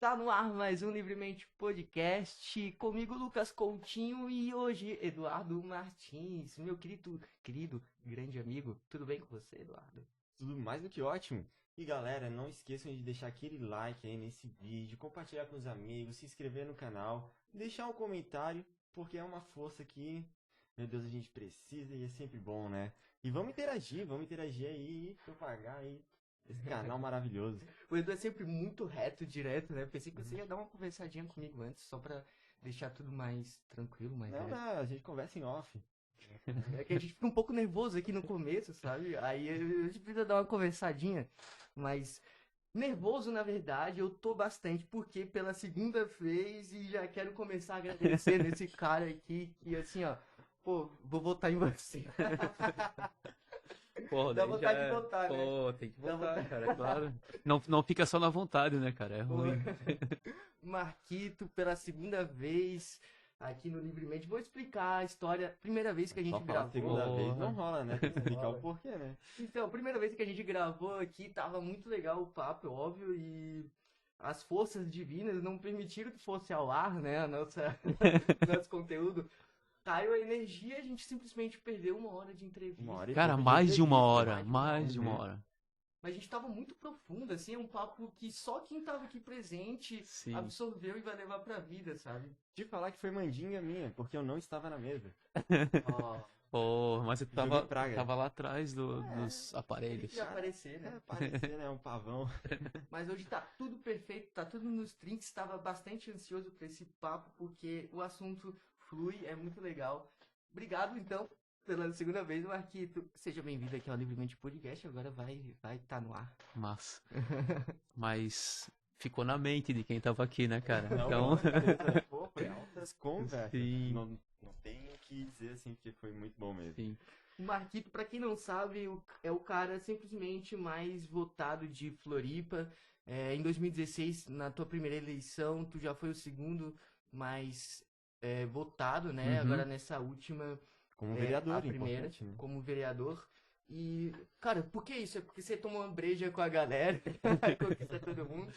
Tá no ar mais um Livremente Podcast, comigo Lucas Coutinho e hoje Eduardo Martins, meu querido, grande amigo. Tudo bem com você, Eduardo? Tudo mais do que ótimo. E galera, não esqueçam de deixar aquele like aí nesse vídeo, compartilhar com os amigos, se inscrever no canal, deixar um comentário, porque é uma força que, meu Deus, a gente precisa e é sempre bom, né? E vamos interagir aí, propagar aí esse canal maravilhoso. O Edu é sempre muito reto, direto, né? Pensei que você ia dar uma conversadinha comigo antes, só pra deixar tudo mais tranquilo, mais Não, reto. não, a gente conversa em off. É que a gente fica um pouco nervoso aqui no começo, sabe? Aí a gente precisa dar uma conversadinha, mas nervoso, na verdade, eu tô bastante, porque pela segunda vez e já quero começar agradecendo esse cara aqui, que assim, ó, pô, vou votar em você. Porra, Dá daí já vontade de é... votar, né? Pô, tem que Dá votar, vontade. cara, é claro. Não fica só na vontade, né, cara? É Pô. ruim. Marquito, pela segunda vez aqui no Livremente. Vou explicar a história. Primeira vez que a Só gente falar gravou. segunda vez Porra. não rola, né? Tem que explicar rola. o porquê, né? Então, primeira vez que a gente gravou aqui, tava muito legal o papo, é óbvio, e as forças divinas não permitiram que fosse ao ar, né, nosso conteúdo. Caiu a energia, a gente simplesmente perdeu uma hora de entrevista. Uma hora e Cara, pouco mais de uma entrevista. hora, mais de uma hora. Mas a gente tava muito profundo, assim, é um papo que só quem tava aqui presente Sim. absorveu e vai levar pra vida, sabe? De falar que foi mandinga minha, porque eu não estava na mesa. Ó, Pô, mas você Joguei praga. tava lá atrás dos ele aparelhos. ia aparecer, né? Parecer, né? Um pavão. Mas hoje tá tudo perfeito, tá tudo nos trinks. Estava bastante ansioso por esse papo, porque o assunto flui, é muito legal. Obrigado, então, pela segunda vez, Marquito. Seja bem-vindo aqui ao Livremente Podcast. Agora vai tá no ar. Massa. Mas ficou na mente de quem tava aqui, né, cara? Não, Então, com certeza. Pô, foi altas conversas. Sim. Não tenho o que dizer assim, porque foi muito bom mesmo. sim. O Marquito, pra quem não sabe, é o cara simplesmente mais votado de Floripa. Em 2016, na tua primeira eleição, tu já foi o segundo mais votado, né? Uhum. Agora nessa última, Como vereador, a primeira, importante, né? como vereador. E, cara, por que isso? É porque você tomou uma breja com a galera, conquista todo mundo.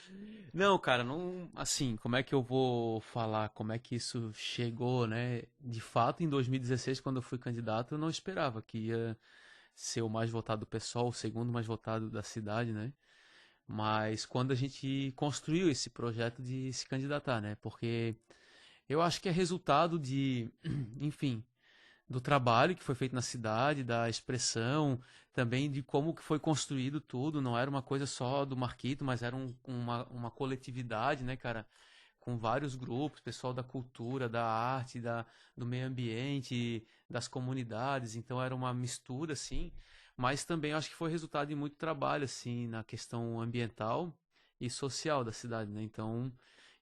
Não, cara, não, assim, como é que eu vou falar como é que isso chegou, né? De fato, em 2016, quando eu fui candidato, eu não esperava que ia ser o mais votado do pessoal, o segundo mais votado da cidade, né? Mas quando a gente construiu esse projeto de se candidatar, né? Porque eu acho que é resultado de, enfim, do trabalho que foi feito na cidade, da expressão, também de como que foi construído tudo. Não era uma coisa só do Marquito, mas era uma coletividade, né, cara? Com vários grupos, pessoal da cultura, da arte, do meio ambiente, das comunidades. Então era uma mistura, assim. Mas também acho que foi resultado de muito trabalho, assim, na questão ambiental e social da cidade, né? Então,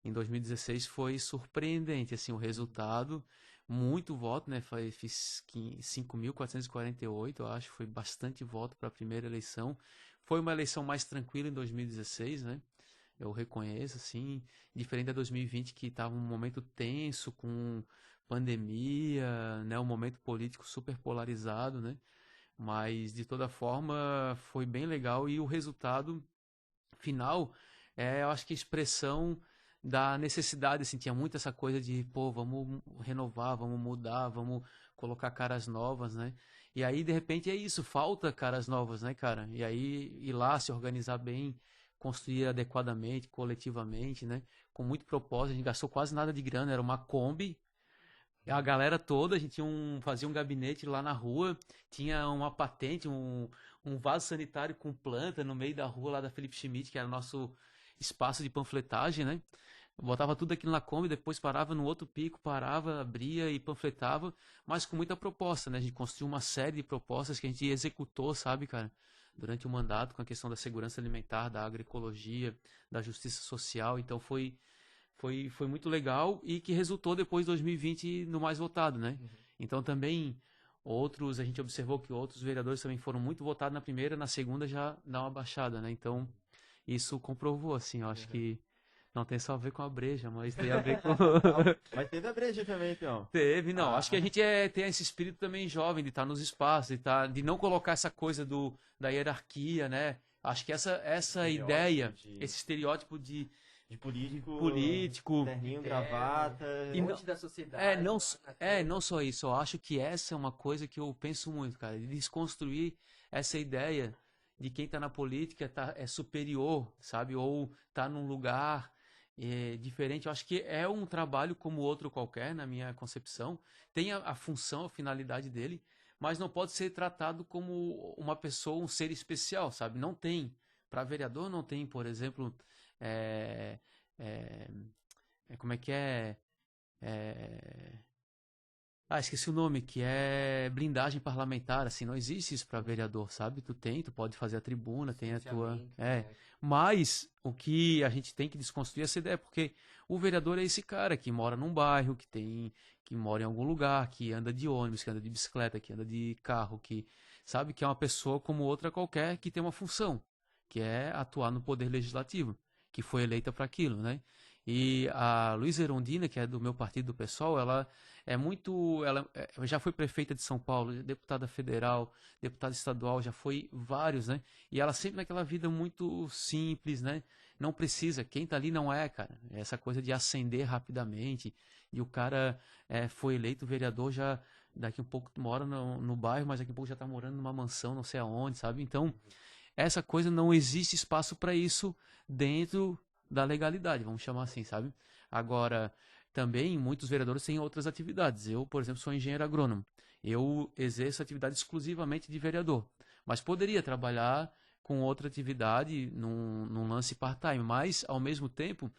em 2016 foi surpreendente, assim, o resultado. Muito voto, né? Fiz 5.448, eu acho. Foi bastante voto para a primeira eleição. Foi uma eleição mais tranquila em 2016, né? Eu reconheço, assim, diferente da 2020, que estava um momento tenso, com pandemia, né? Um momento político super polarizado, né? Mas, de toda forma, foi bem legal e o resultado final eu acho que a expressão da necessidade, assim, tinha muito essa coisa de, pô, vamos renovar, vamos mudar, vamos colocar caras novas, né? E aí, de repente, é isso, falta caras novas, né, cara? E aí, ir lá, se organizar bem, construir adequadamente, coletivamente, né? Com muito propósito, a gente gastou quase nada de grana, era uma Kombi, a galera toda, a gente fazia um gabinete lá na rua, tinha uma patente, um vaso sanitário com planta no meio da rua lá da Felipe Schmidt, que era o nosso espaço de panfletagem, né? Botava tudo aquilo na Kombi, depois parava no outro pico, parava, abria e panfletava, mas com muita proposta, né? A gente construiu uma série de propostas que a gente executou, sabe, cara? Durante o mandato, com a questão da segurança alimentar, da agroecologia, da justiça social, então foi muito legal e que resultou depois de 2020 no mais votado, né? Então também a gente observou que outros vereadores também foram muito votados na primeira, na segunda já dá uma baixada, né? Então isso comprovou, assim, eu acho que não tem só a ver com a breja, mas tem a ver com... Mas teve a breja também, então. Teve, não. Acho que a gente tem esse espírito também jovem de estar nos espaços, de não colocar essa coisa da hierarquia, né? Acho que essa ideia, esse estereótipo de De político, político. terninho, gravata. E não- Monte da sociedade. Não, lá na câmera. não só isso, eu acho que essa é uma coisa que eu penso muito, cara, de desconstruir essa ideia de quem tá na política é superior, sabe? Ou tá num lugar diferente. Eu acho que é um trabalho como outro qualquer, na minha concepção. Tem a função, a finalidade dele, mas não pode ser tratado como uma pessoa, um ser especial, sabe? Não tem. Para vereador não tem, por exemplo, é, é, como é que é? É, esqueci o nome, que é blindagem parlamentar, assim, não existe isso para vereador, sabe? Tu pode fazer a tribuna, tem a tua. Licenciamento, né? Mas o que a gente tem que desconstruir é essa ideia, porque o vereador é esse cara que mora num bairro, que mora em algum lugar, que anda de ônibus, que anda de bicicleta, que anda de carro, que sabe que é uma pessoa como outra qualquer que tem uma função, que é atuar no poder legislativo, que foi eleita para aquilo, né? E a Luísa Erundina, que é do meu partido, do PSOL, ela já foi prefeita de São Paulo, deputada federal, deputada estadual, já foi vários, né? E ela sempre naquela vida muito simples, né? Não precisa, quem tá ali não é, cara. Essa coisa de ascender rapidamente, e o cara foi eleito vereador, já daqui um pouco mora no bairro, mas daqui a pouco já tá morando numa mansão, não sei aonde, sabe? Então, essa coisa não existe espaço para isso dentro da legalidade, vamos chamar assim, sabe? Agora, também muitos vereadores têm outras atividades. Eu, por exemplo, sou engenheiro agrônomo. Eu exerço atividade exclusivamente de vereador, mas poderia trabalhar com outra atividade num lance part-time, mas ao mesmo tempo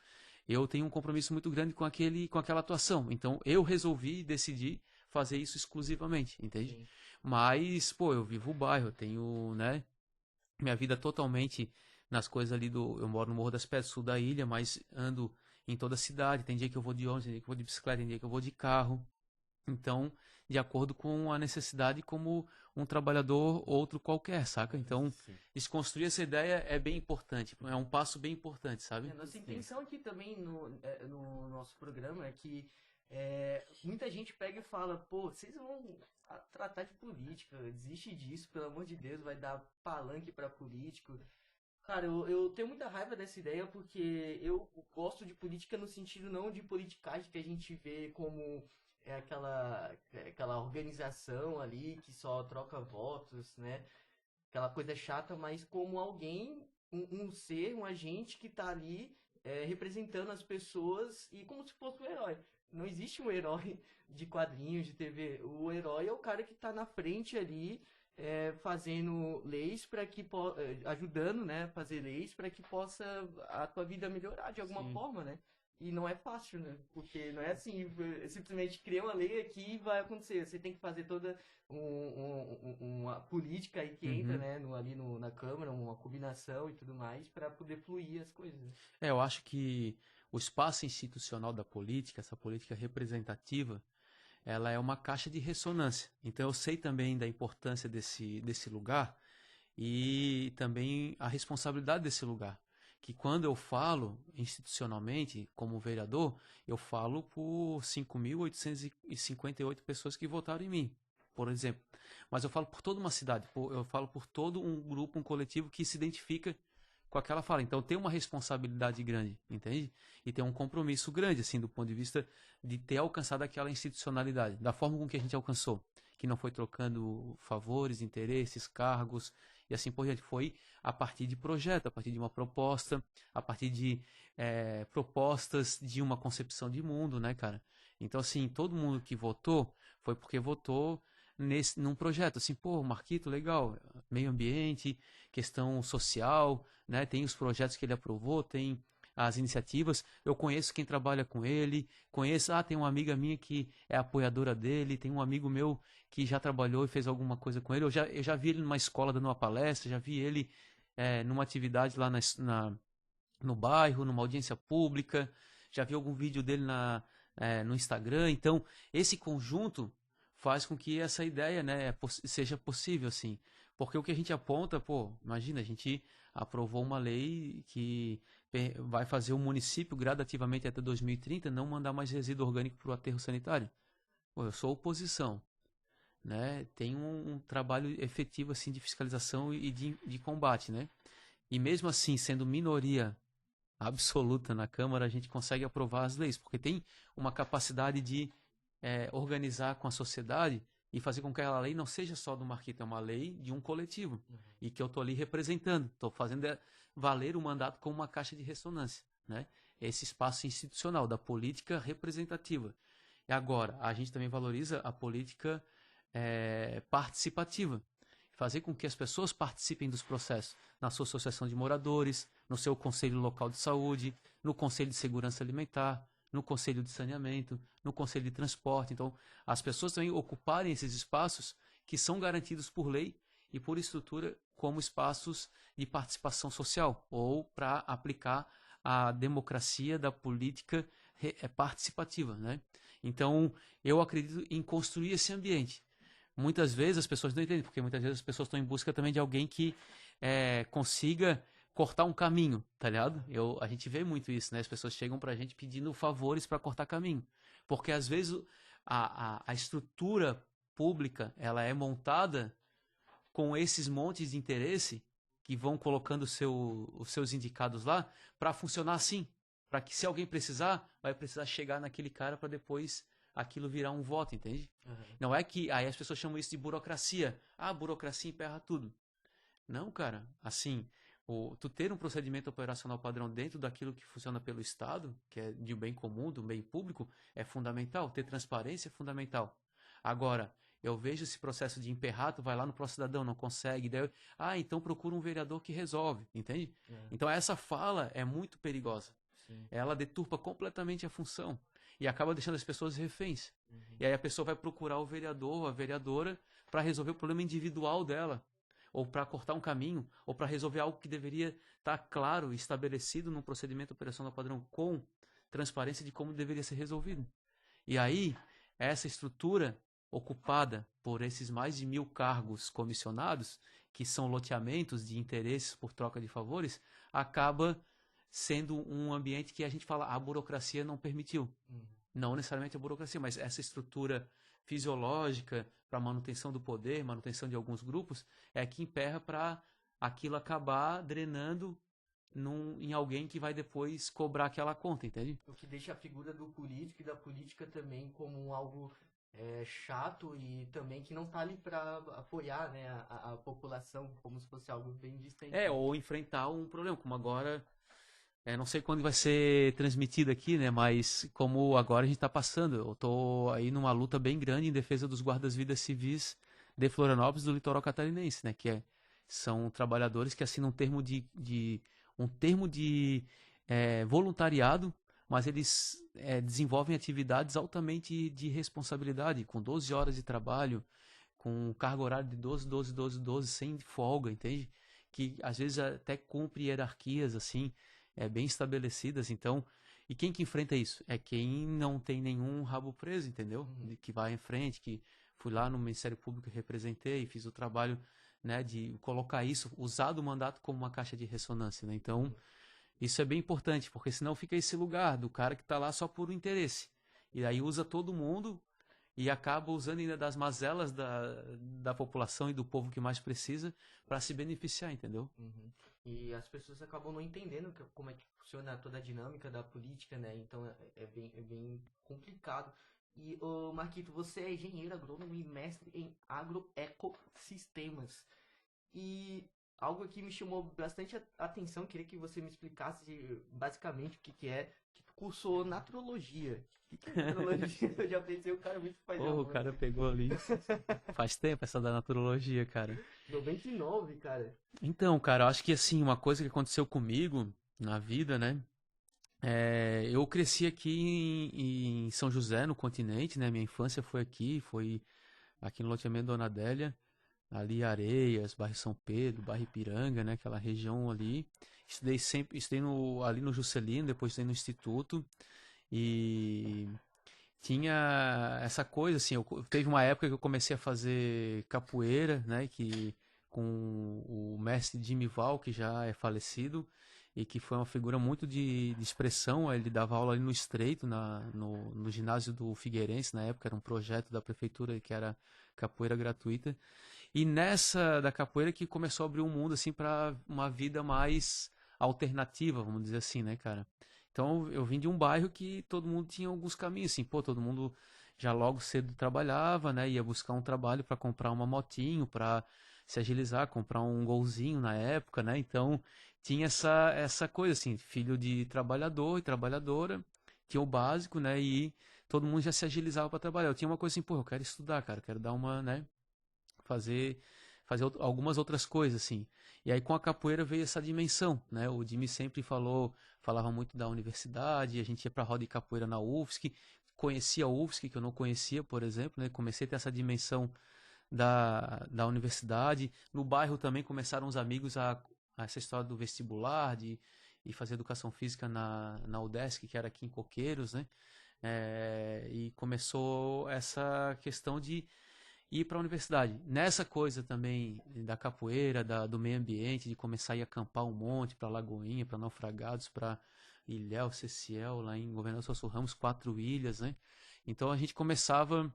eu tenho um compromisso muito grande com aquela atuação. Então eu resolvi e decidi fazer isso exclusivamente, entende? Sim. Mas, pô, eu vivo o bairro, eu tenho, né, minha vida totalmente nas coisas ali eu moro no Morro das Pedras, sul da ilha, mas ando em toda a cidade. Tem dia que eu vou de ônibus, tem dia que eu vou de bicicleta, tem dia que eu vou de carro. Então, de acordo com a necessidade, como um trabalhador outro qualquer, saca? Então, Sim. desconstruir essa ideia é bem importante, é um passo bem importante, sabe? A nossa intenção aqui também no nosso programa é que muita gente pega e fala, pô, vocês vão tratar de política, desiste disso, pelo amor de Deus, vai dar palanque pra político. Cara, eu tenho muita raiva dessa ideia porque eu gosto de política no sentido não de politicagem que a gente vê como aquela organização ali que só troca votos, né? Aquela coisa chata, mas como alguém, um ser, um agente que tá ali representando as pessoas e como se fosse um herói. Não existe um herói de quadrinhos, de TV. O herói é o cara que tá na frente ali, fazendo leis para que ajudando, né, a fazer leis para que possa a tua vida melhorar de alguma Sim. forma, né? E não é fácil, né? Porque não é assim, simplesmente criar uma lei aqui e vai acontecer. Você tem que fazer toda uma política aí que entra, Uhum. né, na Câmara, uma combinação e tudo mais, para poder fluir as coisas. Eu acho que o espaço institucional da política, essa política representativa, ela é uma caixa de ressonância. Então eu sei também da importância desse lugar e também a responsabilidade desse lugar. Que quando eu falo institucionalmente, como vereador, eu falo por 5.858 pessoas que votaram em mim, por exemplo. Mas eu falo por toda uma cidade, eu falo por todo um grupo, um coletivo que se identifica com aquela fala. Então tem uma responsabilidade grande, entende? E tem um compromisso grande, assim, do ponto de vista de ter alcançado aquela institucionalidade, da forma com que a gente alcançou. Que não foi trocando favores, interesses, cargos e assim por diante. Foi a partir de projeto, a partir de uma proposta, a partir de propostas de uma concepção de mundo, né, cara? Então, assim, todo mundo que votou foi porque votou num projeto, assim, pô, Marquito, legal, meio ambiente, questão social, né? Tem os projetos que ele aprovou, tem as iniciativas. Eu conheço quem trabalha com ele, tem uma amiga minha que é apoiadora dele, tem um amigo meu que já trabalhou e fez alguma coisa com ele. Eu já vi ele numa escola dando uma palestra, já vi ele numa atividade lá no bairro, numa audiência pública, já vi algum vídeo dele no Instagram. Então, esse conjunto faz com que essa ideia, né, seja possível, assim. Porque o que a gente aponta, pô, imagina, a gente aprovou uma lei que vai fazer o município gradativamente até 2030 não mandar mais resíduo orgânico para o aterro sanitário. Pô, eu sou oposição, né? Tem um trabalho efetivo assim de fiscalização e de combate, né? E mesmo assim, sendo minoria absoluta na Câmara, a gente consegue aprovar as leis, porque tem uma capacidade de organizar com a sociedade e fazer com que aquela lei não seja só do Marquito, é uma lei de um coletivo, e que eu estou ali representando, estou fazendo valer o mandato como uma caixa de ressonância, né? Esse espaço institucional da política representativa. E agora, a gente também valoriza a política participativa, fazer com que as pessoas participem dos processos, na sua associação de moradores, no seu conselho local de saúde, no conselho de segurança alimentar, no conselho de saneamento, no conselho de transporte. Então, as pessoas também ocuparem esses espaços que são garantidos por lei e por estrutura como espaços de participação social, ou para aplicar a democracia da política participativa, né? Então, eu acredito em construir esse ambiente. Muitas vezes as pessoas não entendem, porque muitas vezes as pessoas estão em busca também de alguém que consiga cortar um caminho, tá ligado? A gente vê muito isso, né? As pessoas chegam pra gente pedindo favores para cortar caminho. Porque às vezes a estrutura pública, ela é montada com esses montes de interesse que vão colocando os seus indicados lá para funcionar assim. Para que se alguém precisar, vai precisar chegar naquele cara para depois aquilo virar um voto, entende? Não é que aí as pessoas chamam isso de burocracia. Ah, burocracia emperra tudo. Não, cara. Assim, tu ter um procedimento operacional padrão dentro daquilo que funciona pelo Estado, que é de um bem comum, do bem público, é fundamental. Ter transparência é fundamental. Agora, eu vejo esse processo de emperrar, tu vai lá no pró-cidadão, não consegue. Daí, então procura um vereador que resolve, entende? Então essa fala é muito perigosa. Sim. Ela deturpa completamente a função e acaba deixando as pessoas reféns. E aí a pessoa vai procurar o vereador ou a vereadora para resolver o problema individual dela, ou para cortar um caminho, ou para resolver algo que deveria estar claro e estabelecido num procedimento operacional padrão com transparência de como deveria ser resolvido. E aí, essa estrutura ocupada por esses mais de 1.000 cargos comissionados, que são loteamentos de interesses por troca de favores, acaba sendo um ambiente que a gente fala, a burocracia não permitiu. Não necessariamente a burocracia, mas essa estrutura fisiológica para manutenção do poder, manutenção de alguns grupos, é que emperra para aquilo acabar drenando em alguém que vai depois cobrar aquela conta, entende? O que deixa a figura do político e da política também como algo chato e também que não tá ali para apoiar, né, a população, como se fosse algo bem distante. Ou enfrentar um problema, como agora... não sei quando vai ser transmitido aqui, né? Mas como agora a gente está passando, eu estou aí numa luta bem grande em defesa dos guardas-vidas civis de Florianópolis, do litoral catarinense, né? Que são trabalhadores que assinam um termo de voluntariado, mas eles desenvolvem atividades altamente de responsabilidade, com 12 horas de trabalho, com carga horária de 12, sem folga, entende? Que às vezes até cumpre hierarquias, assim, bem estabelecidas. Então, e quem que enfrenta isso? É quem não tem nenhum rabo preso, entendeu? Que vai em frente, que fui lá no Ministério Público e representei, fiz o trabalho, né, de colocar isso, usar do mandato como uma caixa de ressonância, né? Então, isso é bem importante, porque senão fica esse lugar do cara que está lá só por interesse. E aí usa todo mundo e acaba usando ainda das mazelas da população e do povo que mais precisa para se beneficiar, entendeu? E as pessoas acabam não entendendo como é que funciona toda a dinâmica da política, né? Então é bem complicado. E, Marquito, você é engenheiro agrônomo e mestre em agroecossistemas. E algo que me chamou bastante atenção, queria que você me explicasse basicamente o que é, que tu cursou naturologia. O que é naturologia? Eu já pensei, o cara muito faz o cara pegou ali. Faz tempo essa da naturologia, cara. 99, cara. Então, cara, eu acho que assim, uma coisa que aconteceu comigo na vida, né? Eu cresci aqui em São José, no continente, né? Minha infância foi aqui no loteamento Dona Adélia, ali Areias, bairro São Pedro, bairro Ipiranga, né? Aquela região ali. Estudei ali no Juscelino, depois estudei no Instituto. E tinha essa coisa, assim, teve uma época que eu comecei a fazer capoeira, né? Com o mestre Jimmy Val, que já é falecido, e que foi uma figura muito de expressão. Ele dava aula ali no Estreito, no ginásio do Figueirense, na época era um projeto da prefeitura que era capoeira gratuita. E nessa da capoeira que começou a abrir um mundo assim para uma vida mais alternativa, vamos dizer assim, né, cara? Então eu vim de um bairro que todo mundo tinha alguns caminhos, assim, pô, todo mundo já logo cedo trabalhava, né? Ia buscar um trabalho para comprar uma motinho, para se agilizar, comprar um golzinho na época, né? Então tinha essa coisa assim, filho de trabalhador e trabalhadora, tinha o básico, né? E todo mundo já se agilizava para trabalhar. Eu tinha uma coisa assim, pô, eu quero estudar, cara, quero dar uma, né? Fazer algumas outras coisas assim. E aí com a capoeira veio essa dimensão, né? O Jimmy sempre falava muito da universidade, a gente ia para roda de capoeira na UFSC, conhecia a UFSC que eu não conhecia, por exemplo, né? Comecei a ter essa dimensão da universidade. No bairro também começaram os amigos a essa história do vestibular, de fazer educação física na UDESC, que era aqui em Coqueiros, né? E começou essa questão de ir para a universidade. Nessa coisa também da capoeira, do meio ambiente, de começar a ir acampar um monte para Lagoinha, para Naufragados, para Ilhéus, Ceciel, lá em Governador Celso Ramos, 4 ilhas, né? Então a gente começava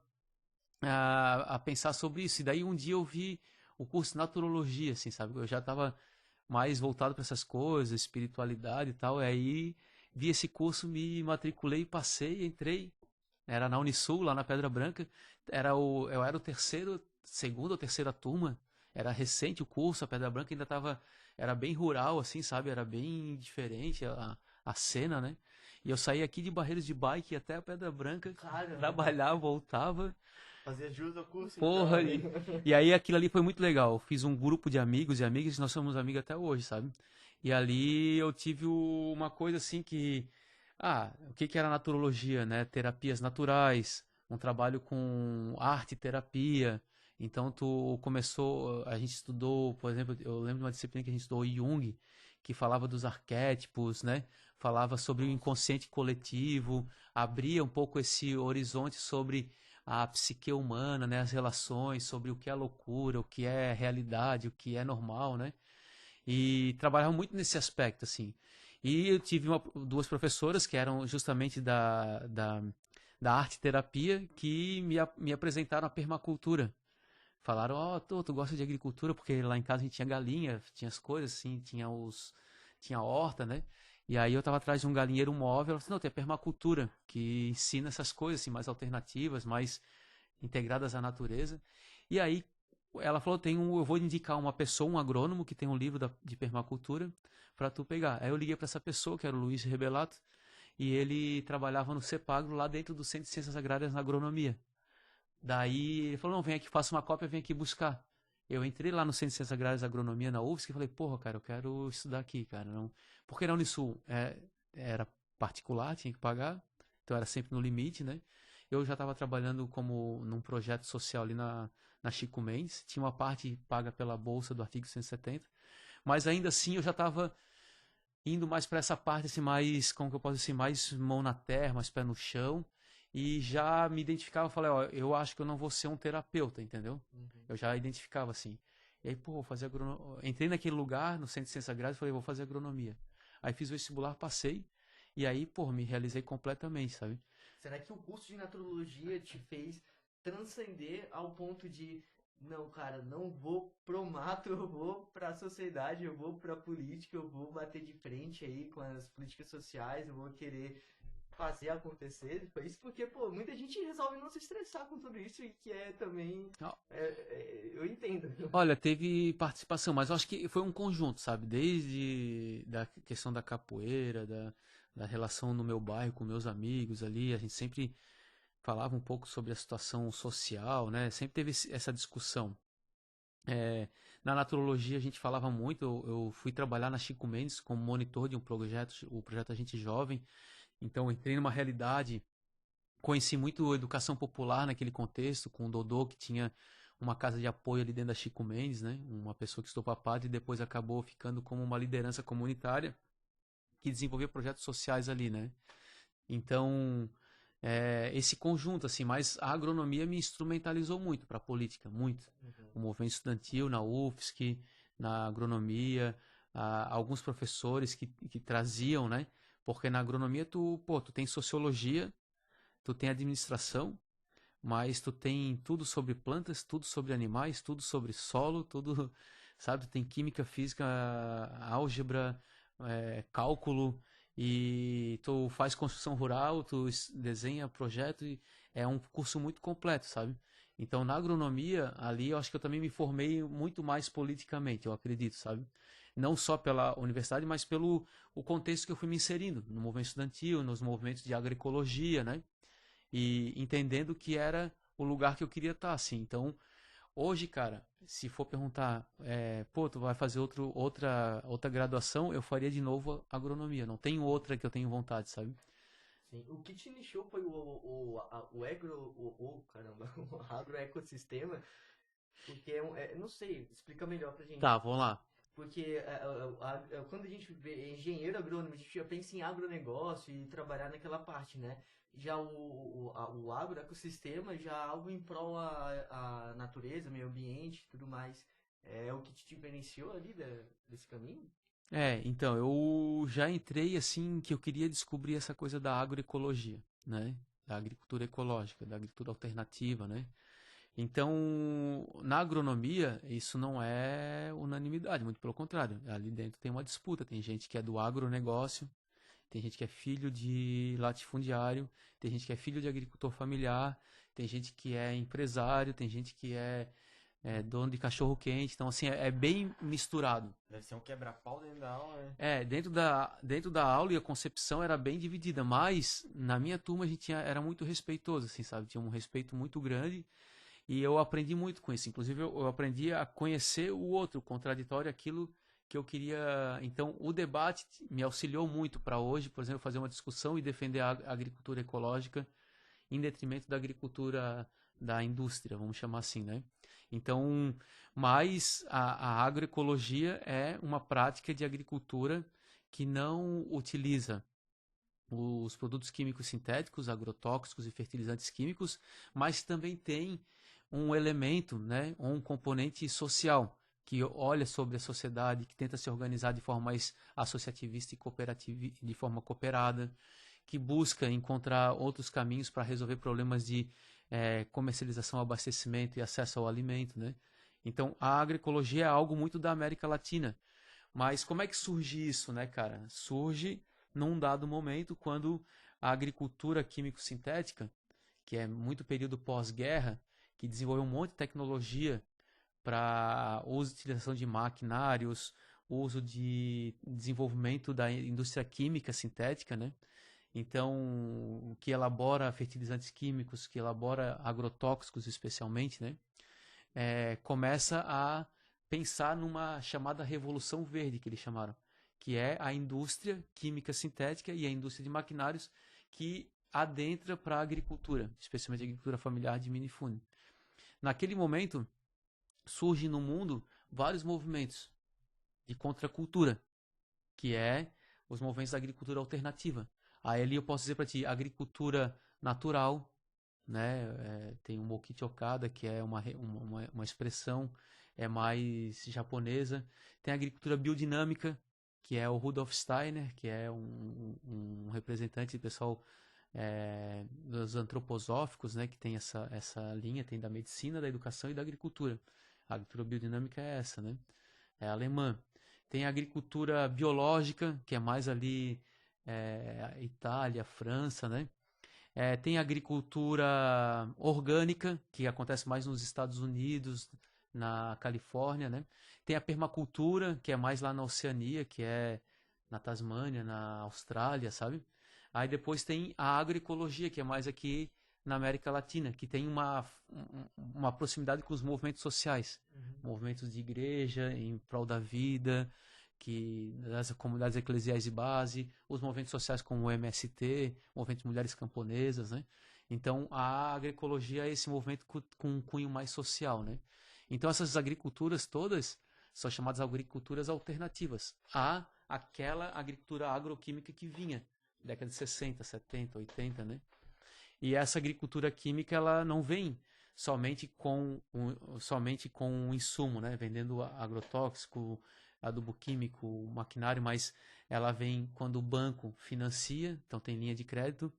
a pensar sobre isso. E daí um dia eu vi o curso de naturologia, assim, sabe? Eu já estava mais voltado para essas coisas, espiritualidade e tal. E aí vi esse curso, me matriculei, passei, entrei. Era na Unisul, lá na Pedra Branca. Eu era segunda ou terceira turma. Era recente o curso, a Pedra Branca ainda estava. Era bem rural, assim, sabe? Era bem diferente a cena, né? E eu saí aqui de Barreiros de bike até a Pedra Branca, trabalhar, voltava. Fazia jus ao curso, Porra, então, e aí aquilo ali foi muito legal. Eu fiz um grupo de amigos e amigas, nós somos amigos até hoje, sabe? E ali eu tive uma coisa assim que. O que era naturologia, né? Terapias naturais, um trabalho com arte e terapia. Então a gente estudou, por exemplo, eu lembro de uma disciplina que a gente estudou Jung, que falava dos arquétipos, né? Falava sobre o inconsciente coletivo, abria um pouco esse horizonte sobre a psique humana, né? As relações, sobre o que é loucura, o que é realidade, o que é normal, né? E trabalhava muito nesse aspecto, assim. E eu tive duas professoras que eram justamente da arte terapia que me apresentaram a permacultura. Falaram, tu gosta de agricultura? Porque lá em casa a gente tinha galinha, tinha as coisas assim, tinha horta, né? E aí eu estava atrás de um galinheiro móvel, ela disse, não, tem a permacultura, que ensina essas coisas assim, mais alternativas, mais integradas à natureza. E aí ela falou, eu vou indicar uma pessoa, um agrônomo que tem um livro de permacultura para tu pegar. Aí eu liguei para essa pessoa, que era o Luiz Rebelato, e ele trabalhava no CEPAGRO, lá dentro do Centro de Ciências Agrárias na Agronomia. Daí ele falou, não, vem aqui, faça uma cópia, vem aqui buscar. Eu entrei lá no Centro de Ciências Agrárias e Agronomia na UFSC e falei, porra, cara, eu quero estudar aqui, cara. Não. Porque na Unisul era particular, tinha que pagar, então era sempre no limite, né? Eu já estava trabalhando num projeto social ali na Chico Mendes, tinha uma parte paga pela bolsa do artigo 170, mas ainda assim eu já estava indo mais para essa parte assim, mais, como que eu posso dizer, mais mão na terra, mais pé no chão, e já me identificava, falei, eu acho que eu não vou ser um terapeuta, entendeu? Eu já identificava assim. E aí, vou fazer agronomia. Entrei naquele lugar, no Centro de Ciências Agrárias, falei, vou fazer agronomia. Aí fiz o vestibular, passei, e aí, me realizei completamente, sabe? Será que o curso de naturologia te fez transcender ao ponto de, não, cara, não vou pro mato, eu vou pra sociedade, eu vou pra política, eu vou bater de frente aí com as políticas sociais, eu vou querer fazer acontecer? Foi isso porque, muita gente resolve não se estressar com tudo isso e que é também, eu entendo. Olha, teve participação, mas eu acho que foi um conjunto, sabe? Desde da questão da capoeira, da relação no meu bairro com meus amigos ali, a gente sempre falava um pouco sobre a situação social, né? Sempre teve essa discussão. Na naturologia a gente falava muito, eu fui trabalhar na Chico Mendes como monitor de um projeto, o projeto Agente Jovem, então entrei numa realidade, conheci muito educação popular naquele contexto, com o Dodô, que tinha uma casa de apoio ali dentro da Chico Mendes, né? Uma pessoa que estudou padre e depois acabou ficando como uma liderança comunitária que desenvolvia projetos sociais ali, né? Então, esse conjunto, assim, mas a agronomia me instrumentalizou muito para a política, muito. O movimento estudantil na UFSC, na agronomia, alguns professores que traziam, né? Porque na agronomia tu tem sociologia, tu tem administração, mas tu tem tudo sobre plantas, tudo sobre animais, tudo sobre solo, tudo, sabe? Tu tem química, física, álgebra, cálculo, e tu faz construção rural, tu desenha projeto, e é um curso muito completo, sabe? Então, na agronomia, ali eu acho que eu também me formei muito mais politicamente, eu acredito, sabe? Não só pela universidade, mas pelo o contexto que eu fui me inserindo, no movimento estudantil, nos movimentos de agroecologia, né? E entendendo que era o lugar que eu queria estar, assim. Então, hoje, cara, se for perguntar, pô, tu vai fazer outra graduação, eu faria de novo agronomia. Não tem outra que eu tenho vontade, sabe? Sim. O que te nichou foi caramba, o agroecossistema, porque não sei, explica melhor pra gente. Tá, vamos lá. Porque quando a gente vê engenheiro agrônomo, a gente já pensa em agronegócio e trabalhar naquela parte, né? Já o agroecossistema já é algo em prol a natureza, meio ambiente e tudo mais. É o que te diferenciou ali desse caminho? Então, eu já entrei assim que eu queria descobrir essa coisa da agroecologia, né? Da agricultura ecológica, da agricultura alternativa, né? Então, na agronomia, isso não é unanimidade, muito pelo contrário. Ali dentro tem uma disputa, tem gente que é do agronegócio, tem gente que é filho de latifundiário, tem gente que é filho de agricultor familiar, tem gente que é empresário, tem gente que é dono de cachorro quente. Então, assim, é bem misturado. Deve ser um quebra-pau dentro da aula, né? Dentro da aula e a concepção era bem dividida, mas na minha turma a gente era muito respeitoso, assim, sabe? Tinha um respeito muito grande e eu aprendi muito com isso. Inclusive, eu aprendi a conhecer o outro, o contraditório, aquilo que eu queria. Então, o debate me auxiliou muito para hoje, por exemplo, fazer uma discussão e defender a agricultura ecológica em detrimento da agricultura da indústria, vamos chamar assim, né? Então, mas a agroecologia é uma prática de agricultura que não utiliza os produtos químicos sintéticos, agrotóxicos e fertilizantes químicos, mas também tem um elemento, né, um componente social, que olha sobre a sociedade, que tenta se organizar de forma mais associativista e cooperativa, de forma cooperada, que busca encontrar outros caminhos para resolver problemas de comercialização, abastecimento e acesso ao alimento, né? Então, a agroecologia é algo muito da América Latina. Mas como é que surge isso, né, cara? Surge num dado momento quando a agricultura químico-sintética, que é muito período pós-guerra, que desenvolveu um monte de tecnologia para uso e utilização de maquinários, uso de desenvolvimento da indústria química sintética, né? Então, que elabora fertilizantes químicos, que elabora agrotóxicos especialmente, né? Começa a pensar numa chamada revolução verde, que eles chamaram, que é a indústria química sintética e a indústria de maquinários que adentra para a agricultura, especialmente a agricultura familiar de minifúndio. Naquele momento, surgem no mundo vários movimentos de contracultura, que é os movimentos da agricultura alternativa. Aí ali eu posso dizer para ti, agricultura natural, né? Tem o Mokichi Okada, que é uma expressão mais japonesa. Tem a agricultura biodinâmica, que é o Rudolf Steiner, que é um representante do pessoal dos antroposóficos, né? Que tem essa linha, tem da medicina, da educação e da agricultura. A agricultura biodinâmica é essa, né? É alemã. Tem a agricultura biológica, que é mais ali Itália, França, né? Tem a agricultura orgânica, que acontece mais nos Estados Unidos, na Califórnia, né? Tem a permacultura, que é mais lá na Oceania, que é na Tasmânia, na Austrália, sabe? Aí depois tem a agroecologia, que é mais aqui na América Latina, que tem uma proximidade com os movimentos sociais, movimentos de igreja em prol da vida, das comunidades eclesiais de base, os movimentos sociais como o MST, movimento de mulheres camponesas, né? Então, a agroecologia é esse movimento com um cunho mais social, né? Então, essas agriculturas todas são chamadas agriculturas alternativas a aquela agricultura agroquímica que vinha, década de 60, 70, 80, né? E essa agricultura química, ela não vem somente com um insumo, né? Vendendo agrotóxico, adubo químico, maquinário, mas ela vem quando o banco financia, então tem linha de crédito.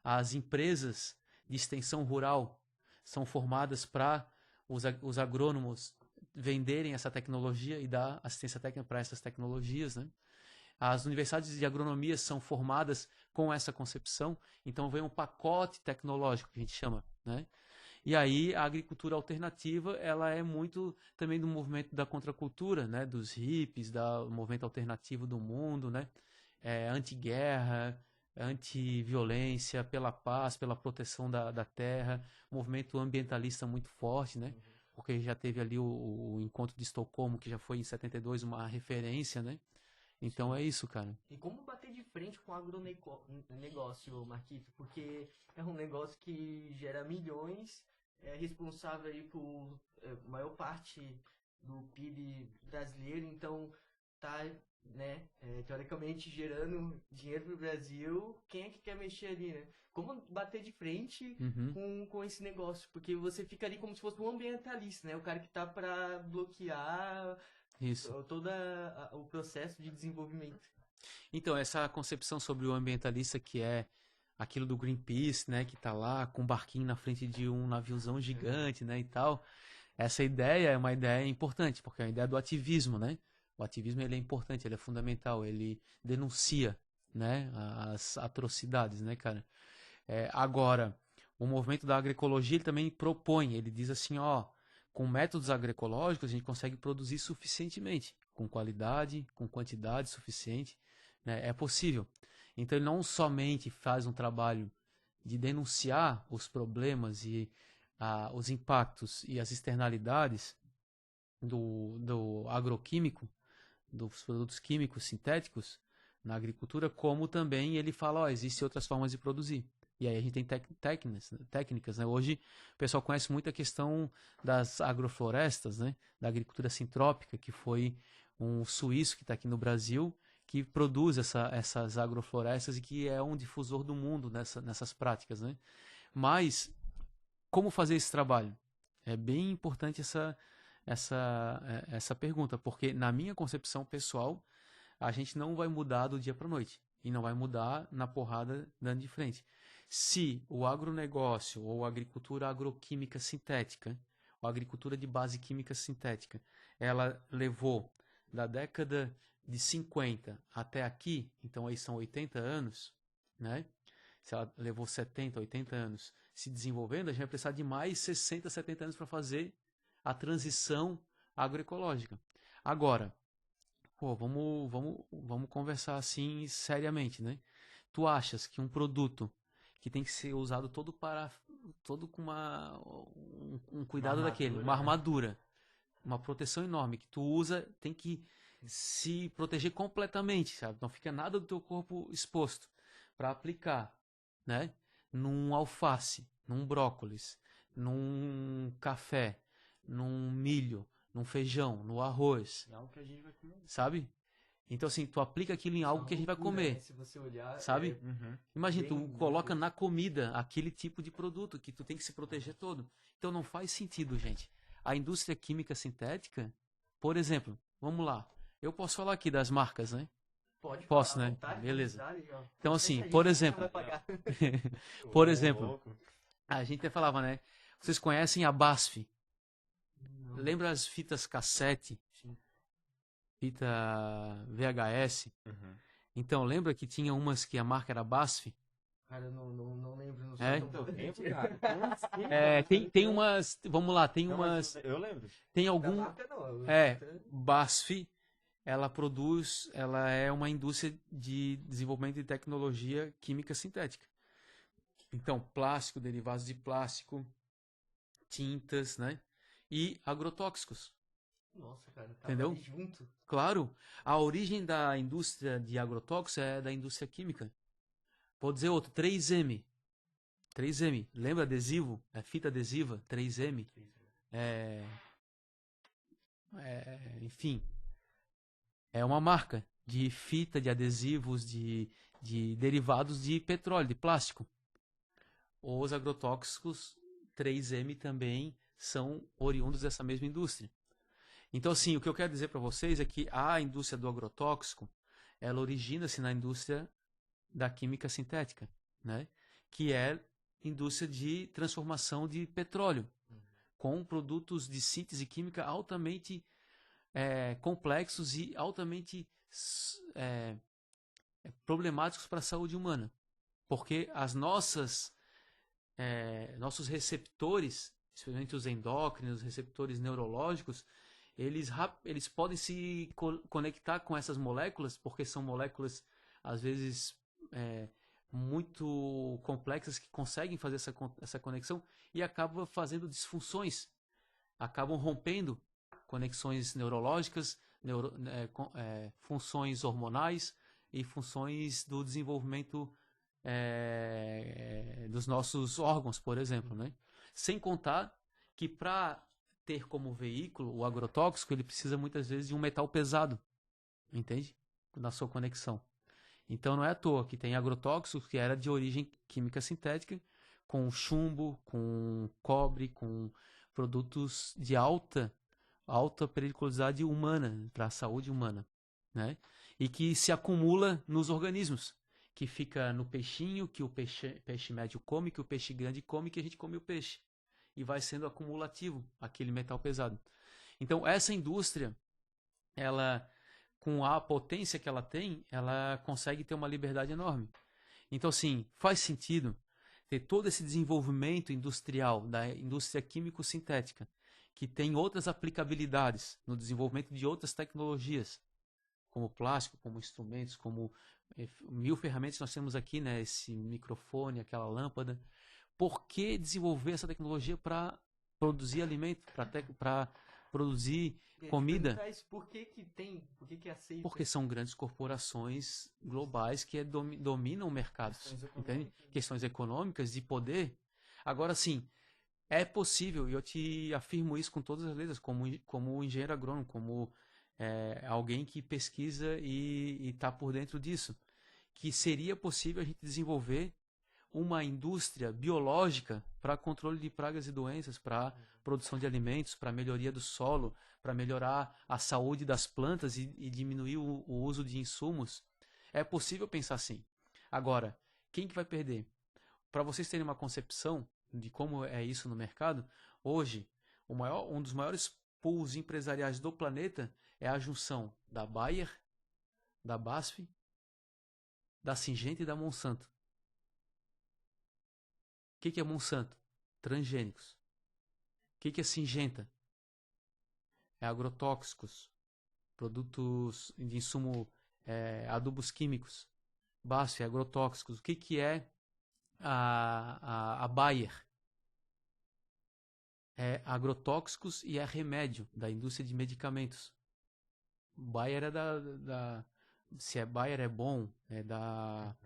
As empresas de extensão rural são formadas para os agrônomos venderem essa tecnologia e dar assistência técnica para essas tecnologias, né? As universidades de agronomia são formadas com essa concepção, então vem um pacote tecnológico que a gente chama, né? E aí a agricultura alternativa, ela é muito também do movimento da contracultura, né? Dos hippies, do movimento alternativo do mundo, né? Anti-guerra, anti-violência, pela paz, pela proteção da terra, movimento ambientalista muito forte, né? Porque já teve ali o encontro de Estocolmo, que já foi em 72 uma referência, né? Então é isso, cara. E como bater de frente com o agronegócio, Marquito? Porque é um negócio que gera milhões, é responsável aí por maior parte do PIB brasileiro, então tá, né, teoricamente gerando dinheiro pro Brasil. Quem é que quer mexer ali, né? Como bater de frente com esse negócio? Porque você fica ali como se fosse um ambientalista, né? O cara que tá para bloquear Isso. todo o processo de desenvolvimento. Então, essa concepção sobre o ambientalista, que é aquilo do Greenpeace, né, que tá lá com um barquinho na frente de um naviozão gigante, né, e tal. Essa ideia é uma ideia importante, porque é a ideia do ativismo, né? O ativismo, ele é importante, ele é fundamental, ele denuncia, né, as atrocidades, né, cara? Agora, o movimento da agroecologia, ele também propõe, ele diz assim, ó, com métodos agroecológicos a gente consegue produzir suficientemente, com qualidade, com quantidade suficiente, né? É possível. Então ele não somente faz um trabalho de denunciar os problemas e os impactos e as externalidades do agroquímico, dos produtos químicos sintéticos na agricultura, como também ele fala, ó, existem outras formas de produzir. E aí a gente tem técnicas, né? Hoje o pessoal conhece muito a questão das agroflorestas, né? Da agricultura sintrópica, que foi um suíço que está aqui no Brasil, que produz essas agroflorestas e que é um difusor do mundo nessas práticas, né? Mas como fazer esse trabalho? É bem importante essa pergunta, porque na minha concepção pessoal, a gente não vai mudar do dia para a noite. E não vai mudar na porrada dando de frente. Se o agronegócio ou a agricultura agroquímica sintética, ou a agricultura de base química sintética, ela levou da década de 50 até aqui, então aí são 80 anos, né? Se ela levou 70, 80 anos se desenvolvendo, a gente vai precisar de mais 60, 70 anos para fazer a transição agroecológica. Agora, pô, vamos conversar assim seriamente, né? Tu achas que um produto que tem que ser usado todo com um cuidado daquele, uma armadura, uma proteção enorme, que tu usa, tem que se proteger completamente, sabe? Não fica nada do teu corpo exposto para aplicar, né? Num alface, num brócolis, num café, num milho, num feijão, no arroz. É algo que a gente vai comer. Sabe? Então, assim, tu aplica aquilo em algo que a gente vai comer. Né? Se você olhar, sabe? Imagina, tu bem coloca na comida aquele tipo de produto que tu tem que se proteger todo. Então não faz sentido, gente. A indústria química sintética, por exemplo, vamos lá. Eu posso falar aqui das marcas, né? Pode Posso, falar, né? vontade, Beleza. ó. Então, assim, Deixa a por gente, exemplo, vai pagar. por exemplo, a gente até falava, né? Vocês conhecem a BASF? Não. Lembra as fitas cassete? Sim. Fita VHS? Então, lembra que tinha umas que a marca era BASF? Cara, eu não lembro. Não É? sei. Tempo, cara. Como assim, Tem umas. Vamos lá, tem Não, umas. mas eu lembro. Tem Da algum. marca, não. BASF, ela é uma indústria de desenvolvimento de tecnologia química sintética. Então, plástico, derivados de plástico, tintas, né? E agrotóxicos. Nossa, cara, tá Entendeu? ali junto. Claro, a origem da indústria de agrotóxicos é da indústria química. Vou dizer outro, 3M. 3M, lembra adesivo? É fita adesiva, 3M. Enfim, é uma marca de fita, de adesivos, de derivados de petróleo, de plástico. Os agrotóxicos 3M também são oriundos dessa mesma indústria. Então, assim, o que eu quero dizer para vocês é que a indústria do agrotóxico, ela origina-se na indústria da química sintética, né? Que é indústria de transformação de petróleo, com produtos de síntese química altamente complexos e altamente problemáticos para a saúde humana. Porque nossos receptores, especialmente os endócrinos, os receptores neurológicos, eles podem se conectar com essas moléculas, porque são moléculas, às vezes, muito complexas, que conseguem fazer essa conexão e acabam fazendo disfunções, acabam rompendo conexões neurológicas, funções hormonais e funções do desenvolvimento dos nossos órgãos, por exemplo, né? Sem contar que para ter como veículo o agrotóxico, ele precisa muitas vezes de um metal pesado, entende? Na sua conexão. Então não é à toa que tem agrotóxicos que era de origem química sintética, com chumbo, com cobre, com produtos de alta periculosidade humana, para a saúde humana, né? E que se acumula nos organismos, que fica no peixinho, que o peixe médio come, que o peixe grande come, que a gente come o peixe. E vai sendo acumulativo aquele metal pesado. Então essa indústria, ela, com a potência que ela tem, ela consegue ter uma liberdade enorme. Então, assim, faz sentido ter todo esse desenvolvimento industrial da indústria químico-sintética, que tem outras aplicabilidades no desenvolvimento de outras tecnologias, como plástico, como instrumentos, como 1000 ferramentas que nós temos aqui, né? Esse microfone, aquela lâmpada. Por que desenvolver essa tecnologia para produzir alimento, para produzir comida? Por que que aceita? Porque são grandes corporações globais que dominam mercados, entende? Questões econômicas, de poder. Agora, sim, é possível, e eu te afirmo isso com todas as letras, como engenheiro agrônomo, como alguém que pesquisa e está por dentro disso, que seria possível a gente desenvolver uma indústria biológica para controle de pragas e doenças, para produção de alimentos, para melhoria do solo, para melhorar a saúde das plantas e diminuir o uso de insumos. É possível pensar assim. Agora, quem que vai perder? Para vocês terem uma concepção de como é isso no mercado, hoje, um dos maiores pools empresariais do planeta é a junção da Bayer, da BASF, da Syngenta e da Monsanto. O que é Monsanto? Transgênicos. O que é Syngenta? É agrotóxicos, produtos de insumo, adubos químicos. BASF é agrotóxicos. O que é a Bayer? É agrotóxicos e é remédio da indústria de medicamentos. Bayer é se é Bayer é bom, é da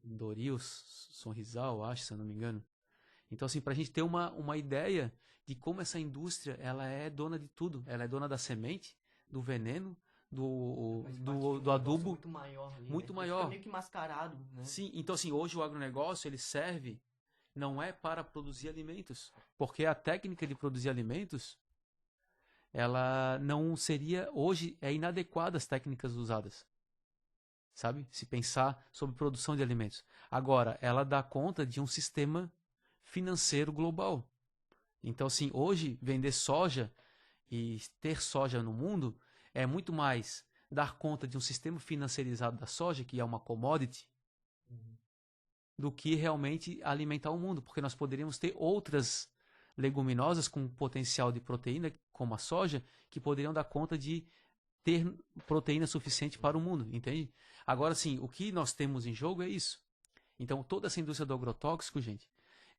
Doril, Sonrisal, acho, se eu não me engano. Então, assim, para a gente ter uma ideia de como essa indústria, ela é dona de tudo. Ela é dona da semente, do veneno, do adubo. Muito maior. Ali, muito né? maior. Fica meio que mascarado, né? Sim, então, assim, hoje o agronegócio, ele serve, não é para produzir alimentos. Porque a técnica de produzir alimentos, ela não seria, hoje, é inadequada as técnicas usadas. Sabe? Se pensar sobre produção de alimentos. Agora, ela dá conta de um sistema financeiro global. Então, assim, hoje, vender soja e ter soja no mundo é muito mais dar conta de um sistema financiarizado da soja, que é uma commodity, do que realmente alimentar o mundo. Porque nós poderíamos ter outras leguminosas com potencial de proteína, como a soja, que poderiam dar conta de ter proteína suficiente para o mundo, entende? Agora, sim, o que nós temos em jogo é isso. Então, toda essa indústria do agrotóxico, gente,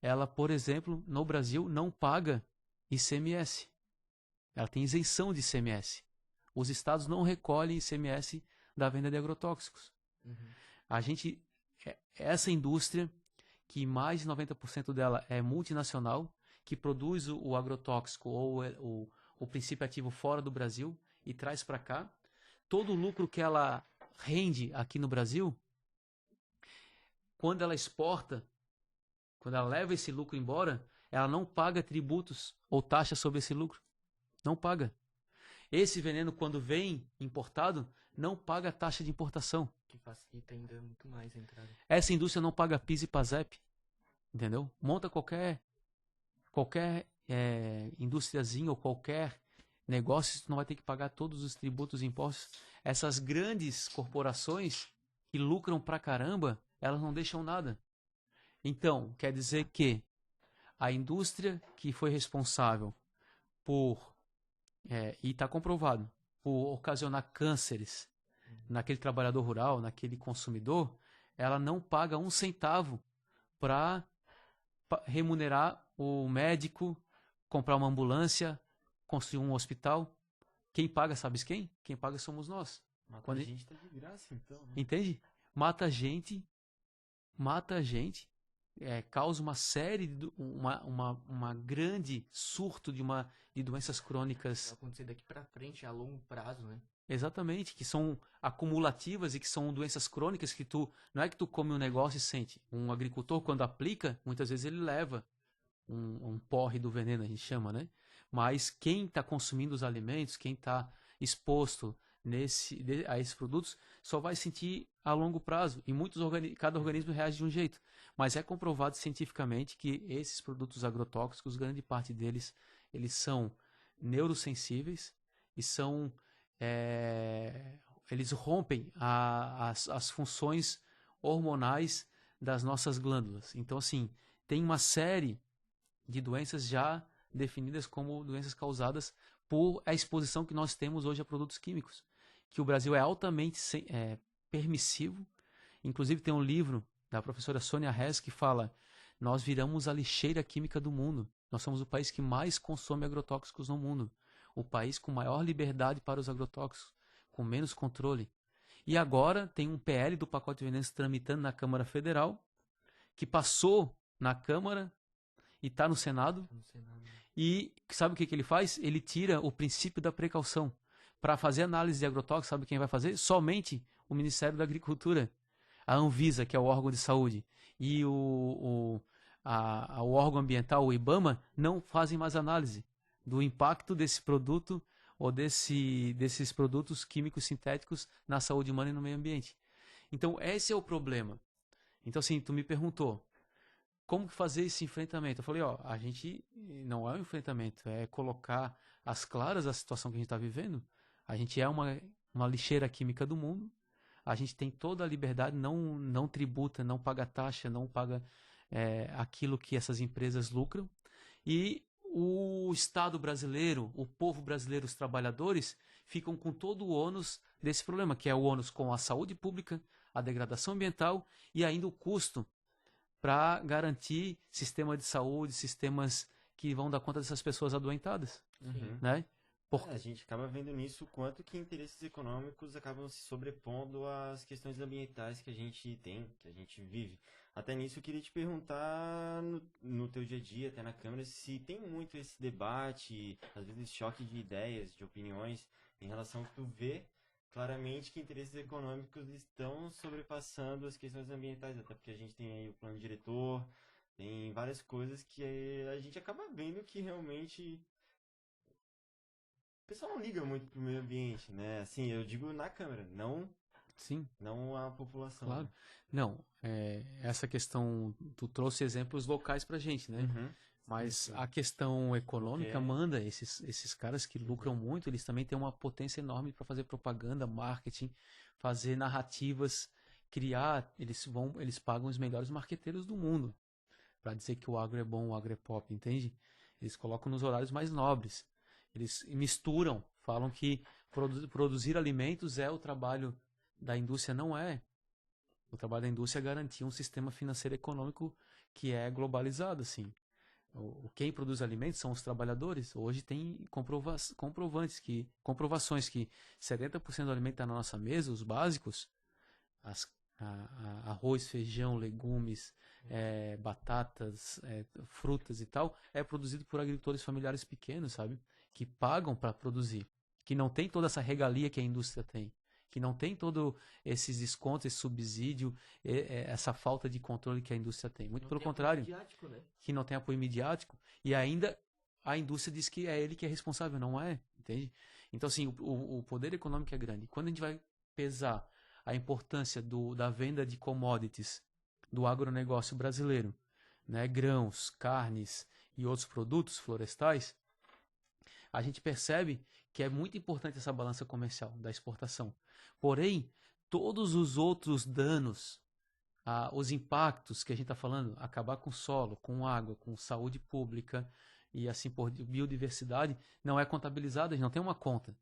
ela, por exemplo, no Brasil, não paga ICMS. Ela tem isenção de ICMS. Os estados não recolhem ICMS da venda de agrotóxicos. Essa indústria, que mais de 90% dela é multinacional, que produz o agrotóxico ou o princípio ativo fora do Brasil e traz para cá, todo o lucro que ela rende aqui no Brasil, quando ela exporta, quando ela leva esse lucro embora, ela não paga tributos ou taxas sobre esse lucro. Não paga. Esse veneno, quando vem importado, não paga taxa de importação. Que facilita ainda muito mais a entrada. Essa indústria não paga PIS e PASEP. Entendeu? Monta qualquer indústriazinha ou qualquer negócio, você não vai ter que pagar todos os tributos e impostos. Essas grandes corporações que lucram pra caramba, elas não deixam nada. Então, quer dizer que a indústria que foi responsável por, e está comprovado, por ocasionar cânceres naquele trabalhador rural, naquele consumidor, ela não paga um centavo para remunerar o médico, comprar uma ambulância, construir um hospital. Quem paga, sabes quem? Quem paga somos nós. Mata a gente tá de graça, então. Né? Entende? Mata a gente, causa uma série, uma grande surto de doenças crônicas. Vai acontecer daqui pra frente, a longo prazo, né? Exatamente, que são acumulativas e que são doenças crônicas que não é que tu come um negócio e sente. Um agricultor, quando aplica, muitas vezes ele leva um porre do veneno, a gente chama, né? Mas quem está consumindo os alimentos, quem está exposto a esses produtos, só vai sentir a longo prazo. E cada organismo reage de um jeito. Mas é comprovado cientificamente que esses produtos agrotóxicos, grande parte deles, eles são neurosensíveis e eles rompem as funções hormonais das nossas glândulas. Então, assim, tem uma série de doenças já definidas como doenças causadas por a exposição que nós temos hoje a produtos químicos, que o Brasil é altamente permissivo. Inclusive tem um livro da professora Sônia Hess que fala: nós viramos a lixeira química do mundo. Nós somos o país que mais consome agrotóxicos no mundo. O país com maior liberdade para os agrotóxicos, com menos controle. E agora tem um PL do pacote de venenos tramitando na Câmara Federal, que passou na Câmara e está no Senado. E sabe o que ele faz? Ele tira o princípio da precaução. Para fazer análise de agrotóxicos, sabe quem vai fazer? Somente o Ministério da Agricultura. A Anvisa, que é o órgão de saúde, e o órgão ambiental, o IBAMA, não fazem mais análise do impacto desse produto ou desses produtos químicos sintéticos na saúde humana e no meio ambiente. Então, esse é o problema. Então, assim, tu me perguntou, como fazer esse enfrentamento? Eu falei, a gente não é um enfrentamento, é colocar às claras a situação que a gente está vivendo. A gente é uma lixeira química do mundo, a gente tem toda a liberdade, não tributa, não paga taxa, não paga aquilo que essas empresas lucram. E o Estado brasileiro, o povo brasileiro, os trabalhadores, ficam com todo o ônus desse problema, que é o ônus com a saúde pública, a degradação ambiental e ainda o custo para garantir sistema de saúde, sistemas que vão dar conta dessas pessoas adoentadas. Né? A gente acaba vendo nisso o quanto que interesses econômicos acabam se sobrepondo às questões ambientais que a gente tem, que a gente vive. Até nisso eu queria te perguntar no teu dia a dia, até na Câmara, se tem muito esse debate, às vezes choque de ideias, de opiniões, em relação ao que tu vê claramente que interesses econômicos estão sobrepassando as questões ambientais, até porque a gente tem aí o plano diretor, tem várias coisas que a gente acaba vendo que realmente o pessoal não liga muito pro meio ambiente, né? Assim, eu digo na Câmara, não a população. Claro. Né? Não, essa questão, tu trouxe exemplos locais pra gente, né? Mas a questão econômica manda esses caras que lucram muito, eles também têm uma potência enorme para fazer propaganda, marketing, fazer narrativas, eles pagam os melhores marqueteiros do mundo para dizer que o agro é bom, o agro é pop, entende? Eles colocam nos horários mais nobres. Eles misturam, falam que produzir alimentos é o trabalho da indústria, não é. O trabalho da indústria é garantir um sistema financeiro e econômico que é globalizado, assim. Quem produz alimentos são os trabalhadores. Hoje tem comprovações que 70% do alimento está na nossa mesa, os básicos, arroz, feijão, legumes, batatas, frutas e tal, é produzido por agricultores familiares pequenos, sabe? Que pagam para produzir, que não tem toda essa regalia que a indústria tem, que não tem todos esses descontos, esse subsídio, essa falta de controle que a indústria tem. Muito pelo contrário, né? Que não tem apoio midiático, e ainda a indústria diz que é ele que é responsável, não é, entende? Então, assim, o poder econômico é grande. Quando a gente vai pesar a importância da venda de commodities do agronegócio brasileiro, né, grãos, carnes e outros produtos florestais, a gente percebe que é muito importante essa balança comercial da exportação. Porém, todos os outros danos, os impactos que a gente está falando, acabar com solo, com água, com saúde pública e assim por biodiversidade, não é contabilizado, a gente não tem uma conta.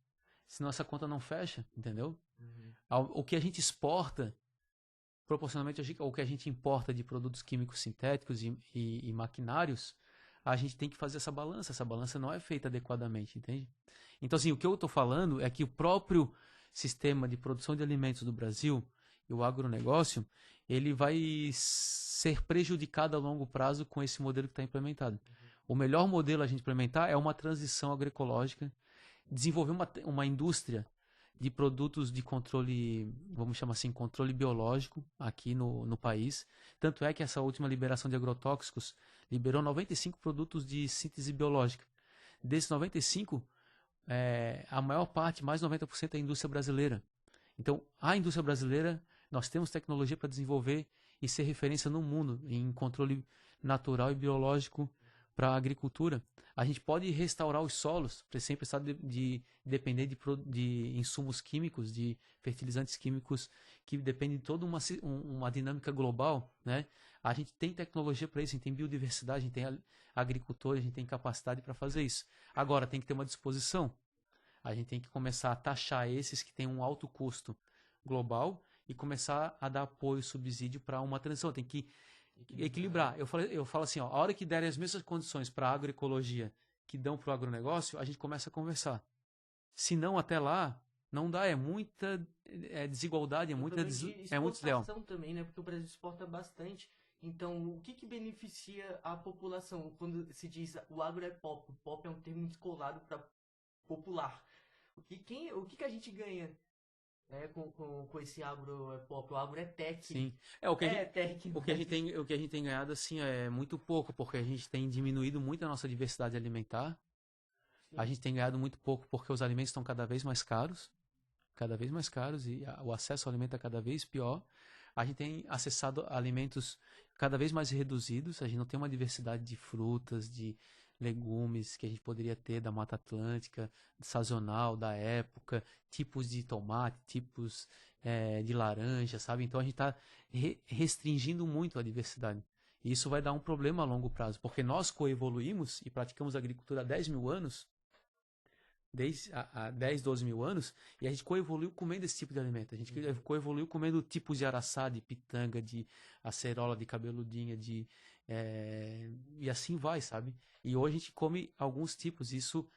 Senão essa conta não fecha, entendeu? O que a gente exporta, proporcionalmente ao que a gente importa de produtos químicos sintéticos e maquinários, a gente tem que fazer essa balança não é feita adequadamente, entende? Então, assim, o que eu estou falando é que o próprio sistema de produção de alimentos do Brasil e o agronegócio, ele vai ser prejudicado a longo prazo com esse modelo que está implementado. O melhor modelo a gente implementar é uma transição agroecológica, desenvolver uma indústria de produtos de controle, vamos chamar assim, controle biológico aqui no país. Tanto é que essa última liberação de agrotóxicos liberou 95 produtos de síntese biológica. Desses 95, a maior parte, mais de 90%, é a indústria brasileira. Então, a indústria brasileira, nós temos tecnologia para desenvolver e ser referência no mundo em controle natural e biológico para a agricultura. A gente pode restaurar os solos, sem precisar de depender de insumos químicos, de fertilizantes químicos, que dependem de toda uma dinâmica global, né? A gente tem tecnologia para isso, a gente tem biodiversidade, a gente tem agricultores, a gente tem capacidade para fazer isso. Agora, tem que ter uma disposição. A gente tem que começar a taxar esses que têm um alto custo global e começar a dar apoio, subsídio para uma transição. Tem que equilibrar. Eu falo assim, ó, a hora que derem as mesmas condições para a agroecologia que dão para o agronegócio, a gente começa a conversar. Se não, até lá, não dá. É muita desigualdade, é muito desleal. Também, né? Porque o Brasil exporta bastante. Então, o que beneficia a população? Quando se diz o agro é pop, o pop é um termo descolado para popular. O que a gente ganha, né, com esse agro é pop? O agro é tech. Sim. O que a gente tem ganhado assim é muito pouco, porque a gente tem diminuído muito a nossa diversidade alimentar. Sim. A gente tem ganhado muito pouco porque os alimentos estão cada vez mais caros e o acesso ao alimento é cada vez pior. A gente tem acessado alimentos cada vez mais reduzidos, a gente não tem uma diversidade de frutas, de legumes que a gente poderia ter da Mata Atlântica, sazonal, da época, tipos de tomate, tipos de laranja, sabe? Então a gente está restringindo muito a diversidade. E isso vai dar um problema a longo prazo, porque nós coevoluímos e praticamos agricultura há 10 mil anos, há 10, 12 mil anos, e a gente coevoluiu comendo esse tipo de alimento. A gente coevoluiu comendo tipos de araçá, de pitanga, de acerola, de cabeludinha, e assim vai, sabe? E hoje a gente come alguns tipos, isso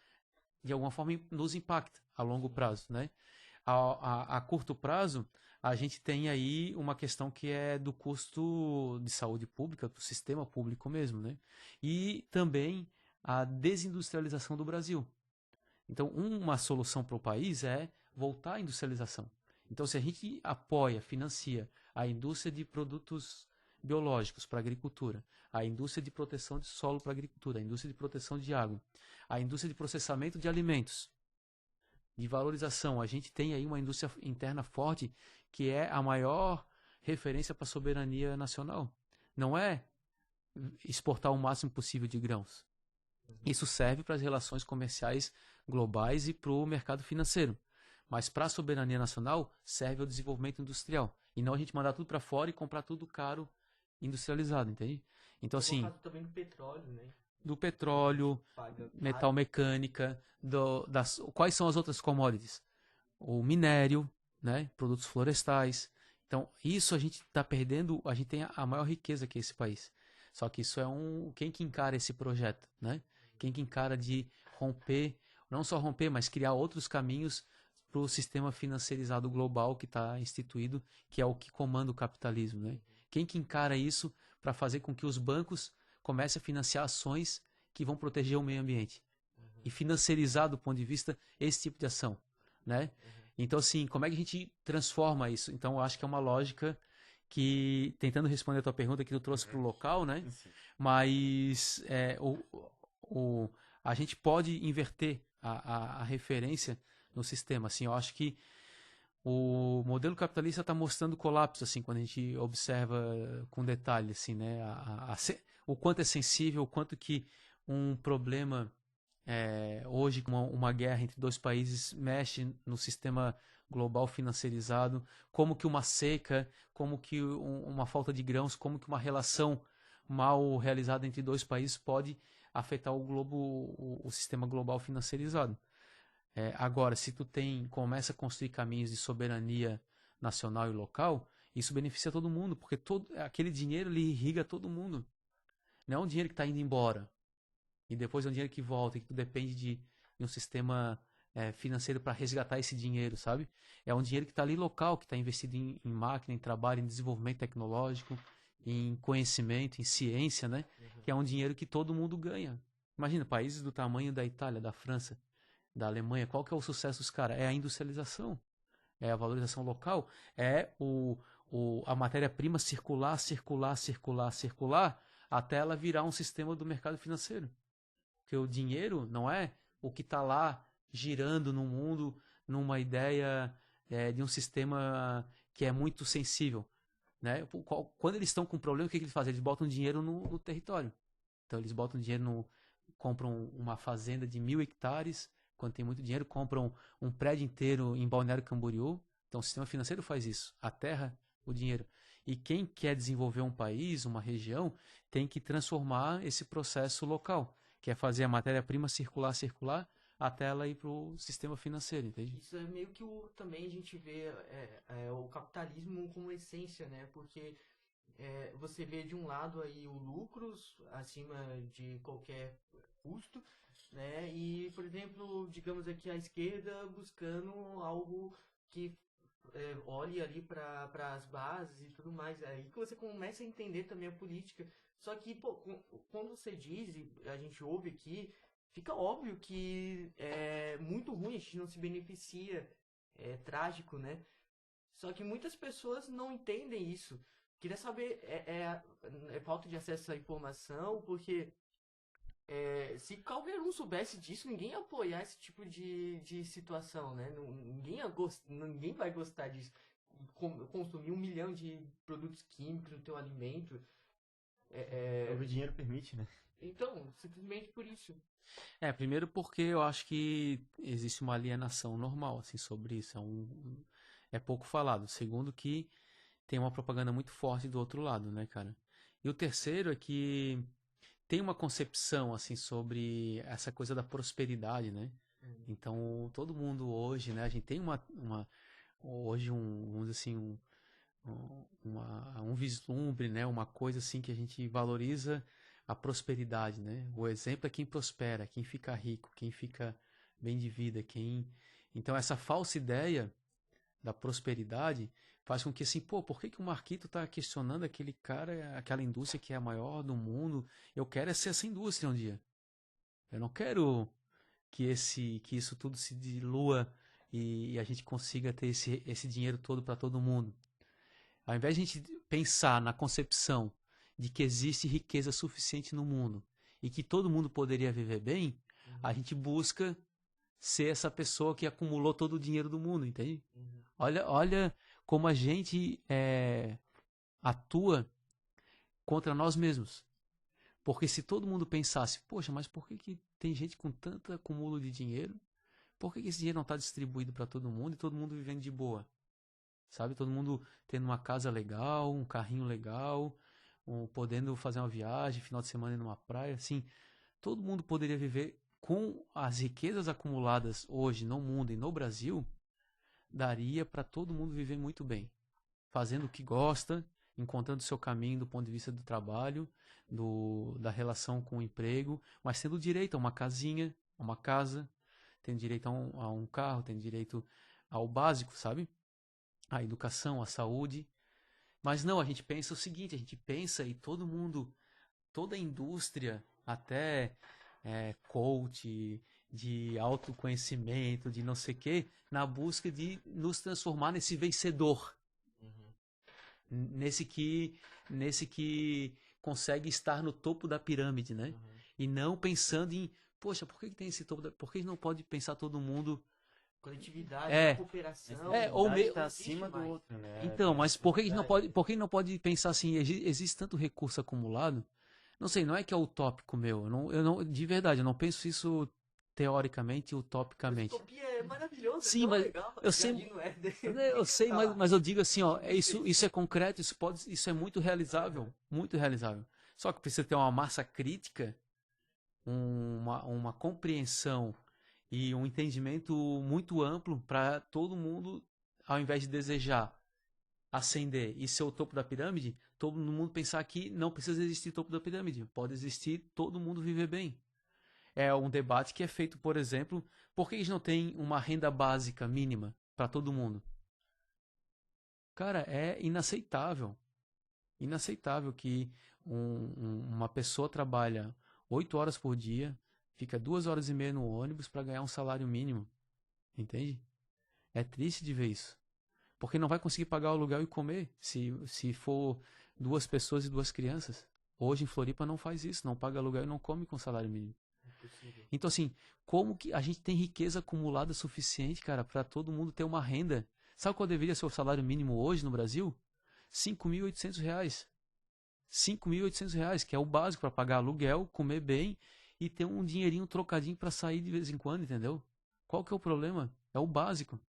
de alguma forma nos impacta a longo prazo, né? A curto prazo, a gente tem aí uma questão que é do custo de saúde pública, do sistema público mesmo, né? E também a desindustrialização do Brasil. Então, uma solução para o país é voltar à industrialização. Então, se a gente apoia, financia a indústria de produtos biológicos para a agricultura, a indústria de proteção de solo para a agricultura, a indústria de proteção de água, a indústria de processamento de alimentos, de valorização, a gente tem aí uma indústria interna forte que é a maior referência para a soberania nacional. Não é exportar o máximo possível de grãos. Isso serve para as relações comerciais globais e para o mercado financeiro. Mas para a soberania nacional serve ao desenvolvimento industrial. E não a gente mandar tudo para fora e comprar tudo caro, industrializado, entende? Então, assim, também do petróleo, né? Do petróleo, metal mecânica, quais são as outras commodities? O minério, né? Produtos florestais. Então, isso a gente está perdendo, a gente tem a maior riqueza que é esse país. Só que isso é quem que encara esse projeto, né? Quem que encara de romper, não só romper, mas criar outros caminhos para o sistema financeirizado global que está instituído, que é o que comanda o capitalismo, né? Quem que encara isso para fazer com que os bancos comecem a financiar ações que vão proteger o meio ambiente? E financiarizar do ponto de vista esse tipo de ação, né? Então, assim, como é que a gente transforma isso? Então, eu acho que é uma lógica que, tentando responder a tua pergunta que tu trouxe para o local, né? Mas a gente pode inverter a referência no sistema. Assim, eu acho que o modelo capitalista está mostrando colapso, assim, quando a gente observa com detalhe, assim, né? O quanto é sensível, o quanto que um problema hoje, uma guerra entre dois países, mexe no sistema global financiarizado, como que uma seca, como que uma falta de grãos, como que uma relação mal realizada entre dois países pode afetar o sistema global financiarizado. Agora, se tu começa a construir caminhos de soberania nacional e local, isso beneficia todo mundo, porque aquele dinheiro ele irriga todo mundo. Não é um dinheiro que está indo embora e depois é um dinheiro que volta, e que tu depende de um sistema financeiro para resgatar esse dinheiro, sabe? É um dinheiro que está ali local, que está investido em máquina, em trabalho, em desenvolvimento tecnológico, em conhecimento, em ciência, né? Que é um dinheiro que todo mundo ganha. Imagina, países do tamanho da Itália, da França, da Alemanha, qual que é o sucesso dos caras? É a industrialização, é a valorização local, é a matéria-prima circular, até ela virar um sistema do mercado financeiro. Porque o dinheiro não é o que está lá girando no mundo numa ideia de um sistema que é muito sensível. Né? Quando eles estão com problema, o que eles fazem? Eles botam dinheiro no território. Então eles botam dinheiro compram uma fazenda de 1.000 hectares, quando tem muito dinheiro, compram um prédio inteiro em Balneário Camboriú. Então o sistema financeiro faz isso. A terra, o dinheiro. E quem quer desenvolver um país, uma região, tem que transformar esse processo local, que é fazer a matéria-prima circular, até ela ir para o sistema financeiro, entende? Isso é meio que também a gente vê o capitalismo como essência, né? Porque você vê de um lado aí o lucros acima de qualquer custo, né? E, por exemplo, digamos aqui a esquerda buscando algo que olhe ali para as bases e tudo mais. É aí que você começa a entender também a política. Só que, pô, quando você diz, e a gente ouve aqui, fica óbvio que é muito ruim, a gente não se beneficia, é trágico, né? Só que muitas pessoas não entendem isso. Queria saber, é falta de acesso à informação, porque se qualquer um soubesse disso, ninguém ia apoiar esse tipo de situação, né? Ninguém vai gostar disso. Consumir 1 milhão de produtos químicos no teu alimento. O dinheiro permite, né? Então, simplesmente por isso. Primeiro porque eu acho que existe uma alienação normal, assim, sobre isso. É pouco falado. Segundo que tem uma propaganda muito forte do outro lado, né, cara? E o terceiro é que tem uma concepção, assim, sobre essa coisa da prosperidade, né? Então, todo mundo hoje, né? A gente tem hoje vamos dizer assim, um vislumbre, né? Uma coisa assim que a gente valoriza a prosperidade, né? O exemplo é quem prospera, quem fica rico, quem fica bem de vida, Então, essa falsa ideia da prosperidade faz com que assim, por que o Marquito está questionando aquele cara, aquela indústria que é a maior do mundo? Eu quero ser essa indústria um dia. Eu não quero que isso tudo se dilua e a gente consiga ter esse dinheiro todo para todo mundo. Ao invés de a gente pensar na concepção de que existe riqueza suficiente no mundo e que todo mundo poderia viver bem, a gente busca ser essa pessoa que acumulou todo o dinheiro do mundo, entende? Olha como a gente atua contra nós mesmos. Porque se todo mundo pensasse, poxa, mas por que tem gente com tanto acúmulo de dinheiro? Por que esse dinheiro não está distribuído para todo mundo e todo mundo vivendo de boa? Sabe? Todo mundo tendo uma casa legal, um carrinho legal, podendo fazer uma viagem, final de semana ir numa praia, assim. Todo mundo poderia viver com as riquezas acumuladas hoje no mundo e no Brasil, daria para todo mundo viver muito bem, fazendo o que gosta, encontrando o seu caminho do ponto de vista do trabalho, da relação com o emprego, mas tendo direito a uma casinha, a uma casa, tendo direito a um carro, tendo direito ao básico, sabe? A educação, a saúde. Mas não, a gente pensa o seguinte, a gente pensa e todo mundo, toda a indústria, até coach, de autoconhecimento, de não sei o quê, na busca de nos transformar nesse vencedor. Nesse que consegue estar no topo da pirâmide, né? E não pensando em, poxa, por que tem esse topo por que não pode pensar todo mundo... Coletividade, cooperação... ou está acima do outro, né? Então, mas por que não pode pensar assim, existe tanto recurso acumulado? Não sei, não é que é utópico meu, eu não, de verdade, eu não penso isso teoricamente, utopicamente. Utopia é maravilhoso, Sim, é tão mas legal. eu sei- Jardim do Éden. Eu sei, Tá lá. mas eu digo assim, ó, isso é concreto, isso é muito realizável, muito realizável. Só que precisa ter uma massa crítica, uma compreensão e um entendimento muito amplo para todo mundo, ao invés de desejar ascender e ser o topo da pirâmide, todo mundo pensar que não precisa existir topo da pirâmide, pode existir todo mundo viver bem. É um debate que é feito, por exemplo, por que eles não têm uma renda básica mínima para todo mundo? Cara, é inaceitável. Inaceitável que uma pessoa trabalha 8 horas por dia, fica 2 horas e meia no ônibus para ganhar um salário mínimo. Entende? É triste de ver isso. Porque não vai conseguir pagar o aluguel e comer se for 2 pessoas e 2 crianças. Hoje em Floripa não faz isso, não paga aluguel e não come com salário mínimo. Impossível. Então, assim, como que a gente tem riqueza acumulada suficiente, cara, para todo mundo ter uma renda? Sabe qual deveria ser o salário mínimo hoje no Brasil? R$ 5.800. R$ 5.800, que é o básico para pagar aluguel, comer bem e ter um dinheirinho trocadinho para sair de vez em quando, entendeu? Qual que é o problema? É o básico.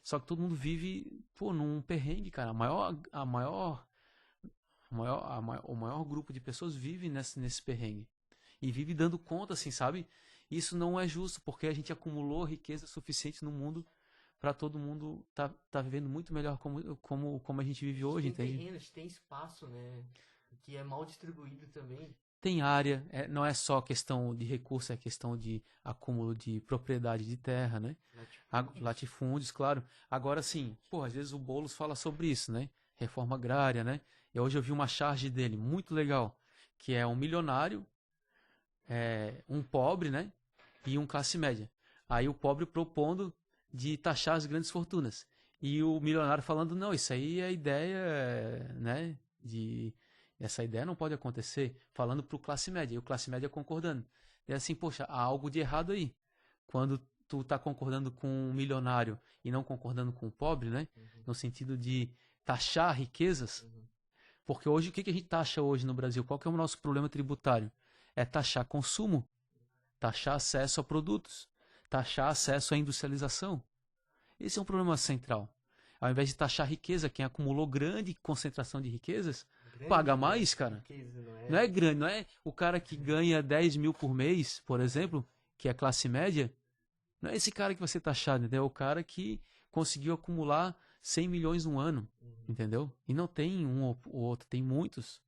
Só que todo mundo vive, pô, num perrengue, cara. O maior grupo de pessoas vive nesse perrengue. E vive dando conta, assim, sabe? Isso não é justo, porque a gente acumulou riqueza suficiente no mundo para todo mundo tá vivendo muito melhor como a gente vive hoje, Tem entende? terrenos, tem espaço, né? Que é mal distribuído também. Tem área, não é só questão de recurso, é questão de acúmulo de propriedade de terra, né? Latifúndios, claro. Agora sim, pô, às vezes o Boulos fala sobre isso, né? Reforma agrária, né? E hoje eu vi uma charge dele, muito legal, que é um milionário, um pobre, né? E um classe média. Aí o pobre propondo de taxar as grandes fortunas. E o milionário falando, não, isso aí é ideia, né? Essa ideia não pode acontecer, falando para o classe média, e o classe média concordando. É assim, poxa, há algo de errado aí. Quando tu tá concordando com um milionário e não concordando com o pobre, né? No sentido de taxar riquezas. Porque hoje, o que a gente taxa hoje no Brasil? Qual que é o nosso problema tributário? É taxar consumo, taxar acesso a produtos, taxar acesso à industrialização. Esse é um problema central. Ao invés de taxar riqueza, quem acumulou grande concentração de riquezas, Grande, paga né? mais, cara. Riqueza, não é? Não é grande, não é o cara que ganha 10 mil por mês, por exemplo, que é classe média. Não é esse cara que vai ser taxado, entendeu? É o cara que conseguiu acumular 100 milhões no ano, entendeu? E não tem um ou outro, tem muitos,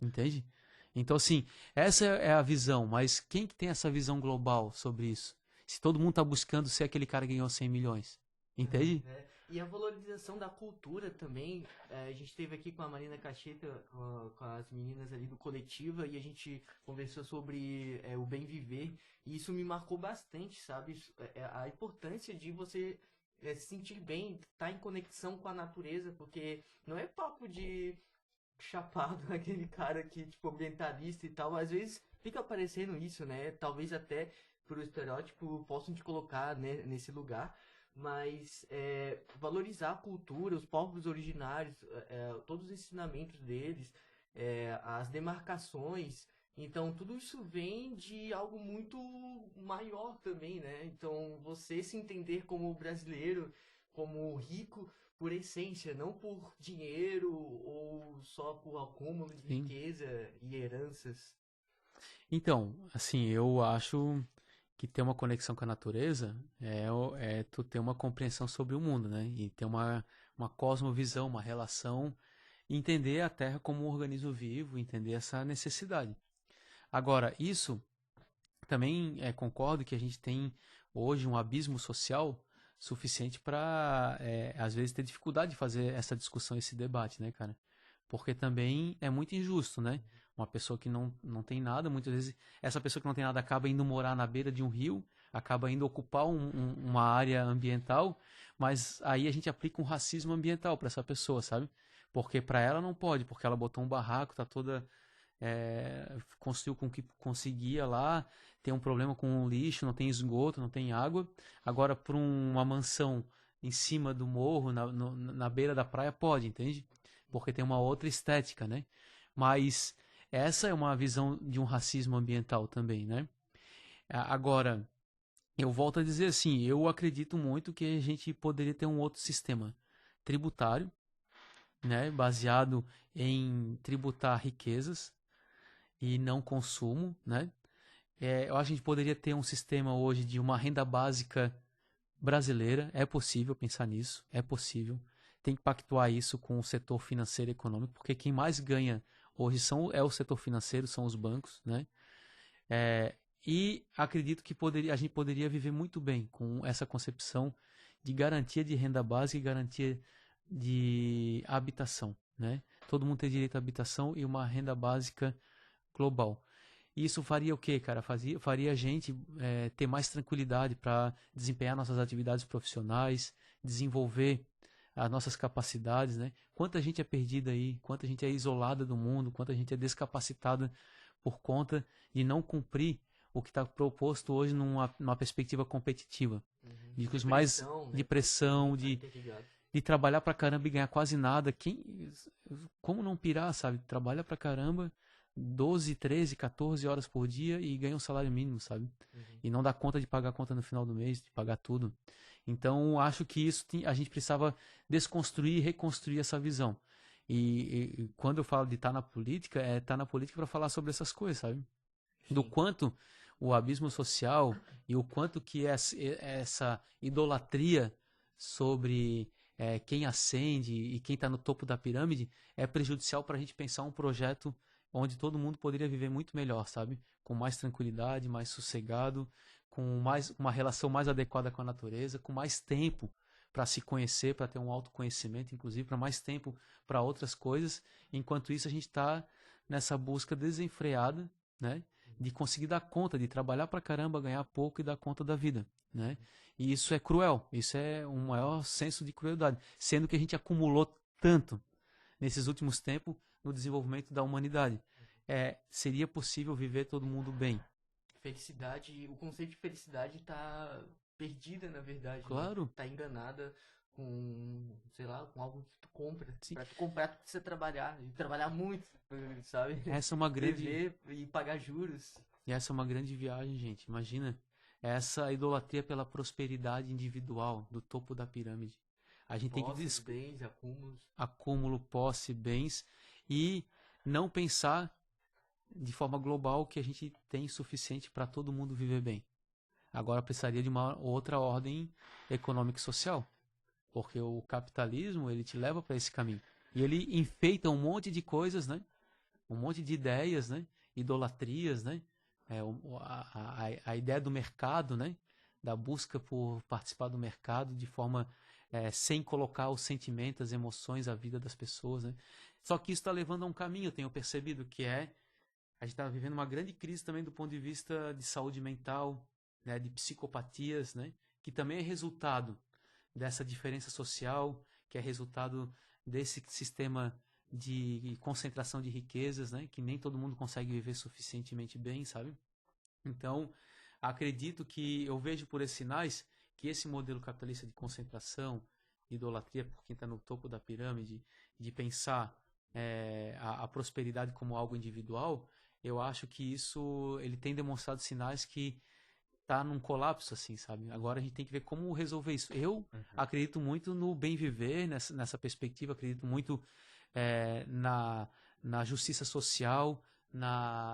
entende? Então, assim, essa é a visão, mas quem que tem essa visão global sobre isso? Se todo mundo tá buscando ser aquele cara que ganhou 100 milhões, entende? E a valorização da cultura também. A gente esteve aqui com a Marina Cacheta, com as meninas ali do Coletiva, e a gente conversou sobre o bem viver. E isso me marcou bastante, sabe? A importância de você se sentir bem, estar em conexão com a natureza, porque não é papo de chapado, aquele cara que, tipo, ambientalista e tal. Às vezes fica parecendo isso, né? Talvez até pro estereótipo possam te colocar, né, nesse lugar. Mas valorizar a cultura, os povos originários, todos os ensinamentos deles, as demarcações. Então, tudo isso vem de algo muito maior também, né? Então, você se entender como brasileiro, como rico por essência, não por dinheiro ou só por acúmulo de Sim. riqueza e heranças. Então, assim, eu acho que ter uma conexão com a natureza é tu ter uma compreensão sobre o mundo, né? E ter uma cosmovisão, uma relação, entender a Terra como um organismo vivo, entender essa necessidade. Agora, isso também concordo que a gente tem hoje um abismo social suficiente para, às vezes, ter dificuldade de fazer essa discussão, esse debate, né, cara? Porque também é muito injusto, né? Uma pessoa que não tem nada, muitas vezes, essa pessoa que não tem nada acaba indo morar na beira de um rio, acaba indo ocupar uma área ambiental, mas aí a gente aplica um racismo ambiental para essa pessoa, sabe? Porque para ela não pode, porque ela botou um barraco, tá toda construiu com o que conseguia lá, tem um problema com o lixo, não tem esgoto, não tem água. Agora, para uma mansão em cima do morro, na beira da praia, pode, entende? Porque tem uma outra estética, né? Mas essa é uma visão de um racismo ambiental também, né? Agora, Eu volto a dizer assim, eu acredito muito que a gente poderia ter um outro sistema tributário, né, baseado em tributar riquezas e não consumo, né? Eu acho que a gente poderia ter um sistema hoje de uma renda básica brasileira. É possível pensar nisso, é possível. Tem que pactuar isso com o setor financeiro e econômico, porque quem mais ganha hoje é o setor financeiro, são os bancos, né? E acredito que a gente poderia viver muito bem com essa concepção de garantia de renda básica e garantia de habitação, né? Todo mundo tem direito à habitação e uma renda básica global. E isso faria o quê, cara? Faria a gente ter mais tranquilidade para desempenhar nossas atividades profissionais, desenvolver as nossas capacidades, né? Quanta gente é perdida aí, quanta gente é isolada do mundo, quanta gente é descapacitada por conta de não cumprir o que está proposto hoje numa perspectiva competitiva. De que os mais Pressão, de né? pressão, Tá interligado. de trabalhar pra caramba e ganhar quase nada. Como não pirar, sabe? Trabalha pra caramba 12, 13, 14 horas por dia e ganha um salário mínimo, sabe? E não dá conta de pagar a conta no final do mês, de pagar tudo. Então, acho que a gente precisava desconstruir e reconstruir essa visão. E quando eu falo de estar na política, é estar na política para falar sobre essas coisas, sabe? Do Sim. quanto o abismo social e o quanto que essa idolatria sobre quem ascende e quem está no topo da pirâmide é prejudicial para a gente pensar um projeto onde todo mundo poderia viver muito melhor, sabe? Com mais tranquilidade, mais sossegado, com uma relação mais adequada com a natureza, com mais tempo para se conhecer, para ter um autoconhecimento, inclusive para mais tempo para outras coisas. Enquanto isso, a gente está nessa busca desenfreada, né? De conseguir dar conta, de trabalhar pra caramba, ganhar pouco e dar conta da vida, né? E isso é cruel, isso é um maior senso de crueldade, sendo que a gente acumulou tanto nesses últimos tempos no desenvolvimento da humanidade. Seria possível viver todo mundo bem. Felicidade, o conceito de felicidade tá perdida, na verdade, né? Claro. Tá enganada com, sei lá, com algo que tu compra. Sim. Pra tu comprar, tu precisa trabalhar. E trabalhar muito, sabe? Essa é uma grande Viver e pagar juros. E essa é uma grande viagem, gente. Imagina essa idolatria pela prosperidade individual do topo da pirâmide. A gente tem que Posses, bens, acúmulos. acúmulo, posse, bens e não pensar de forma global que a gente tem suficiente para todo mundo viver bem. Agora precisaria de uma outra ordem econômica e social, porque o capitalismo ele te leva para esse caminho e ele enfeita um monte de coisas, né? Um monte de ideias, né? Idolatrias, né? A ideia do mercado, né? Da busca por participar do mercado de forma sem colocar os sentimentos, as emoções, a vida das pessoas, né? Só que isso está levando a um caminho, eu tenho percebido, que a gente está vivendo uma grande crise também do ponto de vista de saúde mental, né? De psicopatias, né? Que também é resultado dessa diferença social, que é resultado desse sistema de concentração de riquezas, né? Que nem todo mundo consegue viver suficientemente bem, sabe? Então, acredito que eu vejo por esses sinais que esse modelo capitalista de concentração, de idolatria por quem está no topo da pirâmide, de pensar a prosperidade como algo individual, eu acho que isso ele tem demonstrado sinais que tá num colapso, assim, sabe? Agora a gente tem que ver como resolver isso. Eu acredito muito no bem viver nessa perspectiva, acredito muito na justiça social,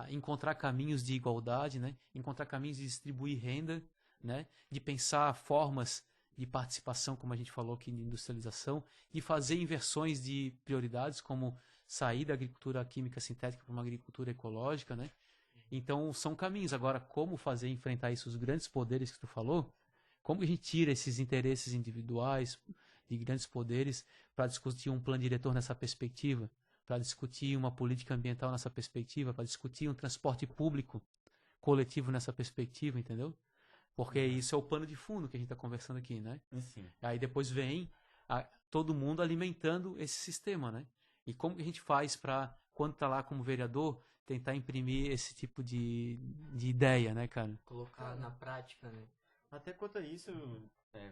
encontrar caminhos de igualdade, né? Encontrar caminhos de distribuir renda, né? De pensar formas de participação, como a gente falou aqui, de industrialização, de fazer inversões de prioridades, como sair da agricultura química sintética para uma agricultura ecológica, né? Então, são caminhos. Agora, como fazer enfrentar isso, os grandes poderes que tu falou? Como a gente tira esses interesses individuais de grandes poderes para discutir um plano diretor nessa perspectiva? Para discutir uma política ambiental nessa perspectiva? Para discutir um transporte público coletivo nessa perspectiva, entendeu? Porque isso é o pano de fundo que a gente está conversando aqui, né? Sim. Aí depois vem todo mundo alimentando esse sistema, né? E como que a gente faz para, quando está lá como vereador, tentar imprimir esse tipo de ideia, né, cara? Colocar na prática, né? Até quanto a isso,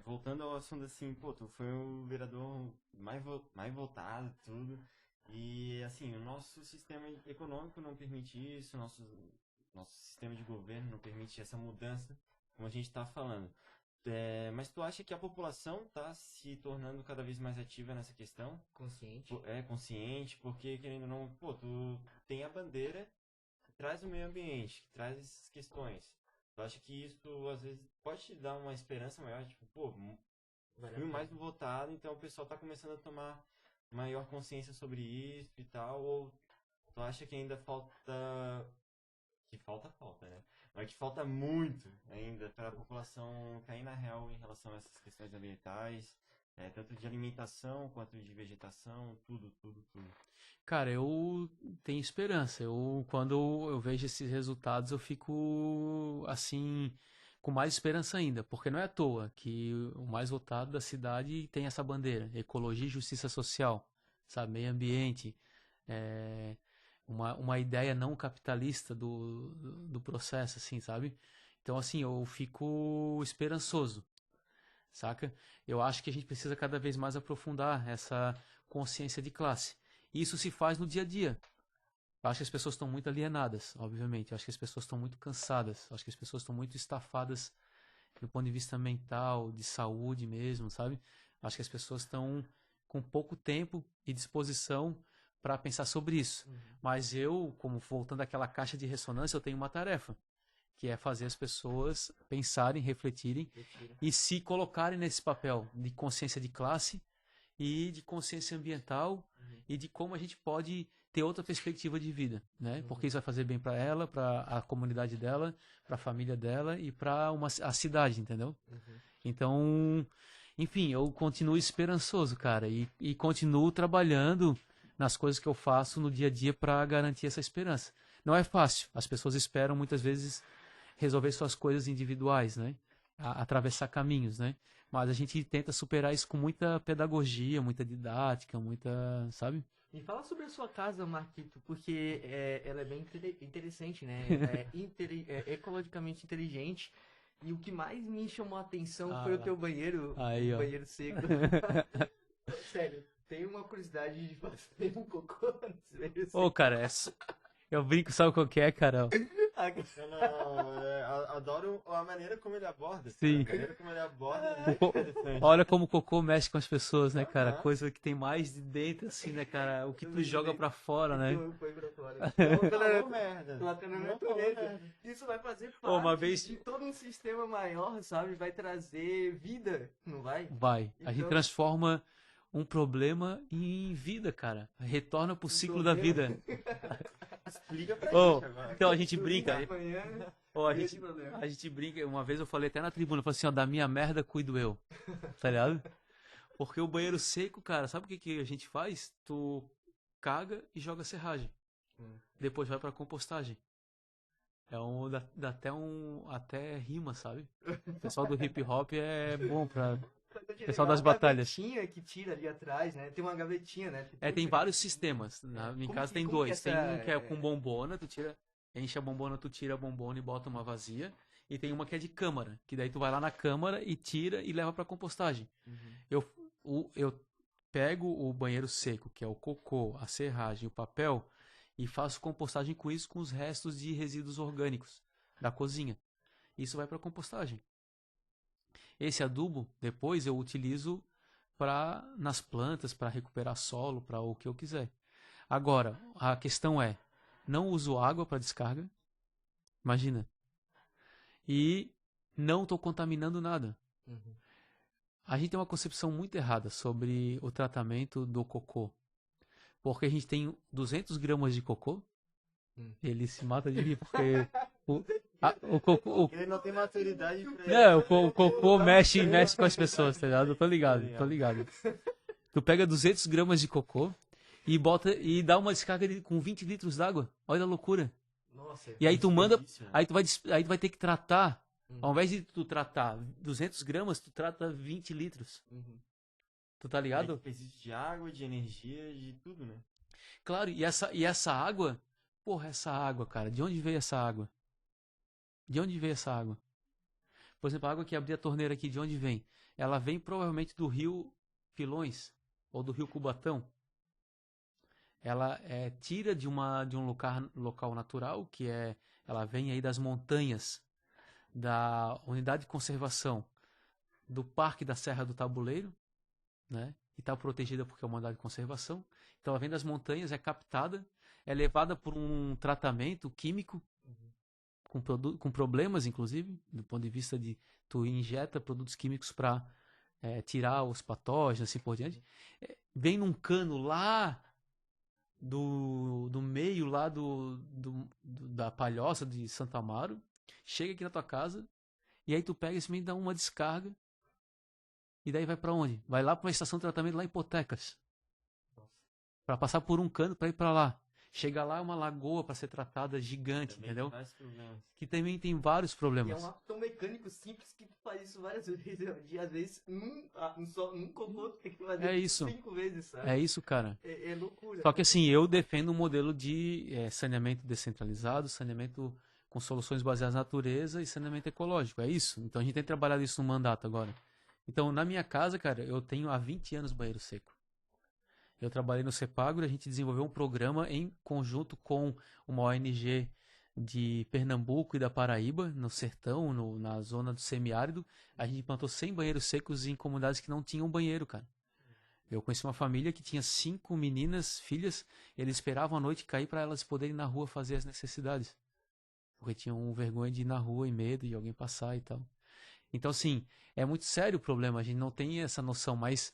voltando ao assunto assim, pô, tu foi o vereador mais votado, tudo. E assim, o nosso sistema econômico não permite isso, nosso sistema de governo não permite essa mudança. como a gente tá falando. Mas tu acha que a população tá se tornando cada vez mais ativa nessa questão? Consciente. Consciente, porque querendo ou não, pô, tu tem a bandeira que traz o meio ambiente, que traz essas questões. Tu acha que isso, às vezes, pode te dar uma esperança maior, tipo, pô, fui mais votado, então o pessoal tá começando a tomar maior consciência sobre isso e tal, ou tu acha que ainda falta, né? Mas que falta muito ainda para a população cair na real em relação a essas questões ambientais, tanto de alimentação quanto de vegetação, tudo. Cara, eu tenho esperança. Quando eu vejo esses resultados, eu fico assim com mais esperança ainda, porque não é à toa que o mais votado da cidade tem essa bandeira, ecologia e justiça social, sabe, meio ambiente, uma ideia não capitalista do processo, assim, sabe? Então, assim, eu fico esperançoso, saca? Eu acho que a gente precisa cada vez mais aprofundar essa consciência de classe. E isso se faz no dia a dia. Eu acho que as pessoas estão muito alienadas, obviamente. Eu acho que as pessoas estão muito cansadas. Eu acho que as pessoas estão muito estafadas do ponto de vista mental, de saúde mesmo, sabe? Eu acho que as pessoas estão com pouco tempo e disposição para pensar sobre isso. Mas eu, como voltando àquela caixa de ressonância, eu tenho uma tarefa, que é fazer as pessoas pensarem, refletirem e se colocarem nesse papel de consciência de classe e de consciência ambiental e de como a gente pode ter outra perspectiva de vida, né? Porque isso vai fazer bem para ela, para a comunidade dela, para a família dela e para a cidade, entendeu? Então, enfim, eu continuo esperançoso, cara, e continuo trabalhando nas coisas que eu faço no dia a dia para garantir essa esperança. Não é fácil. As pessoas esperam muitas vezes resolver suas coisas individuais, né? Atravessar caminhos, né? Mas a gente tenta superar isso com muita pedagogia, muita didática, sabe? E fala sobre a sua casa, Marquito, porque ela é bem interessante, né? Ecologicamente inteligente. E o que mais me chamou a atenção foi o teu banheiro, Aí, o ó. banheiro seco. Sério, tenho uma curiosidade de fazer um cocô nesse banheiro seco. Ô, cara, eu brinco, sabe qual que é, cara? Adoro a maneira como ele aborda. Sim. A maneira como ele aborda é muito interessante. Olha como o cocô mexe com as pessoas, né, cara? Aham. Coisa que tem mais de dentro, assim, né, cara? O que tu joga pra fora, né? Eu fui pra fora. Não falou merda. Colocando na Não falou natureza. merda. Isso vai fazer parte Uma vez- de todo um sistema maior, sabe? Vai trazer vida, não vai? Vai. A gente Então- transforma um problema em vida, cara. Retorna pro ciclo da vida. Explica pra Ô, gente agora. então a gente brinca. Amanhã, Ó, esse problema. a gente brinca. Uma vez eu falei até na tribuna, eu falei assim, ó, da minha merda cuido eu. Tá ligado? Porque o banheiro seco, cara, sabe o que a gente faz? Tu caga e joga serragem. Depois vai pra compostagem. Dá até rima, sabe? O pessoal do hip hop é bom pra... Pessoal das batalhas. Tem uma gavetinha que tira ali atrás, né? Tem uma gavetinha, né? Que Tem vários sistemas. Na minha Como casa que- tem como que dois. Tem essa- um que é com bombona, enche a bombona, tu tira a bombona e bota uma vazia. E tem uma que é de câmara, que daí tu vai lá na câmara e tira e leva pra compostagem. Eu pego o banheiro seco, que é o cocô, a serragem, o papel, e faço compostagem com isso, com os restos de resíduos orgânicos da cozinha. Isso vai pra compostagem. Esse adubo, depois eu utilizo nas plantas, para recuperar solo, para o que eu quiser. Agora, a questão é, não uso água para descarga, imagina, e não estou contaminando nada. A gente tem uma concepção muito errada sobre o tratamento do cocô, porque a gente tem 200 gramas de cocô, ele se mata de rir, porque o cocô... Ele não tem maturidade pra Não, o cocô mexe com as pessoas, tá ligado? Tô ligado. Tu pega 200 gramas de cocô e dá uma descarga com 20 litros d'água. Olha a loucura. Nossa, E aí tu manda, desperdício, né? aí tu vai ter que tratar, ao invés de tu tratar 200 gramas, tu trata 20 litros. Tu tá ligado? Desperdício de água, de energia, de tudo, né? Claro, e essa água, porra, essa água, cara, de onde veio essa água? De onde veio essa água? Por exemplo, a água que abri a torneira aqui, de onde vem? Ela vem provavelmente do rio Pilões ou do rio Cubatão. Ela tira de um local natural, ela vem aí das montanhas da unidade de conservação do Parque da Serra do Tabuleiro, né? E está protegida porque é uma unidade de conservação. Então ela vem das montanhas, é captada, é levada por um tratamento químico com problemas, inclusive, do ponto de vista de tu injeta produtos químicos para tirar os patógenos, assim por diante. Vem num cano lá do meio lá da Palhoça de Santo Amaro, chega aqui na tua casa e aí tu pega esse meio e dá uma descarga e daí vai para onde? Vai lá para uma estação de tratamento lá em Potecas, para passar por um cano para ir para lá. Chega lá, é uma lagoa para ser tratada gigante, Também entendeu? tem vários problemas. Que também tem vários E é problemas. um ato tão mecânico simples que tu faz isso várias vezes. E às vezes, num cocô, tu tem que fazer É isso. 5 vezes, sabe? É isso, cara. É loucura. Só que assim, eu defendo um modelo de saneamento descentralizado, saneamento com soluções baseadas na natureza e saneamento ecológico. É isso. Então a gente tem trabalhado isso no mandato agora. Então, na minha casa, cara, eu tenho há 20 anos banheiro seco. Eu trabalhei no Cepagro e a gente desenvolveu um programa em conjunto com uma ONG de Pernambuco e da Paraíba, no sertão, na zona do semiárido. A gente implantou 100 banheiros secos em comunidades que não tinham banheiro, cara. Eu conheci uma família que tinha 5 meninas, filhas, eles esperavam a noite cair para elas poderem ir na rua fazer as necessidades. Porque tinham vergonha de ir na rua e medo de alguém passar e tal. Então, assim, é muito sério o problema, a gente não tem essa noção, mas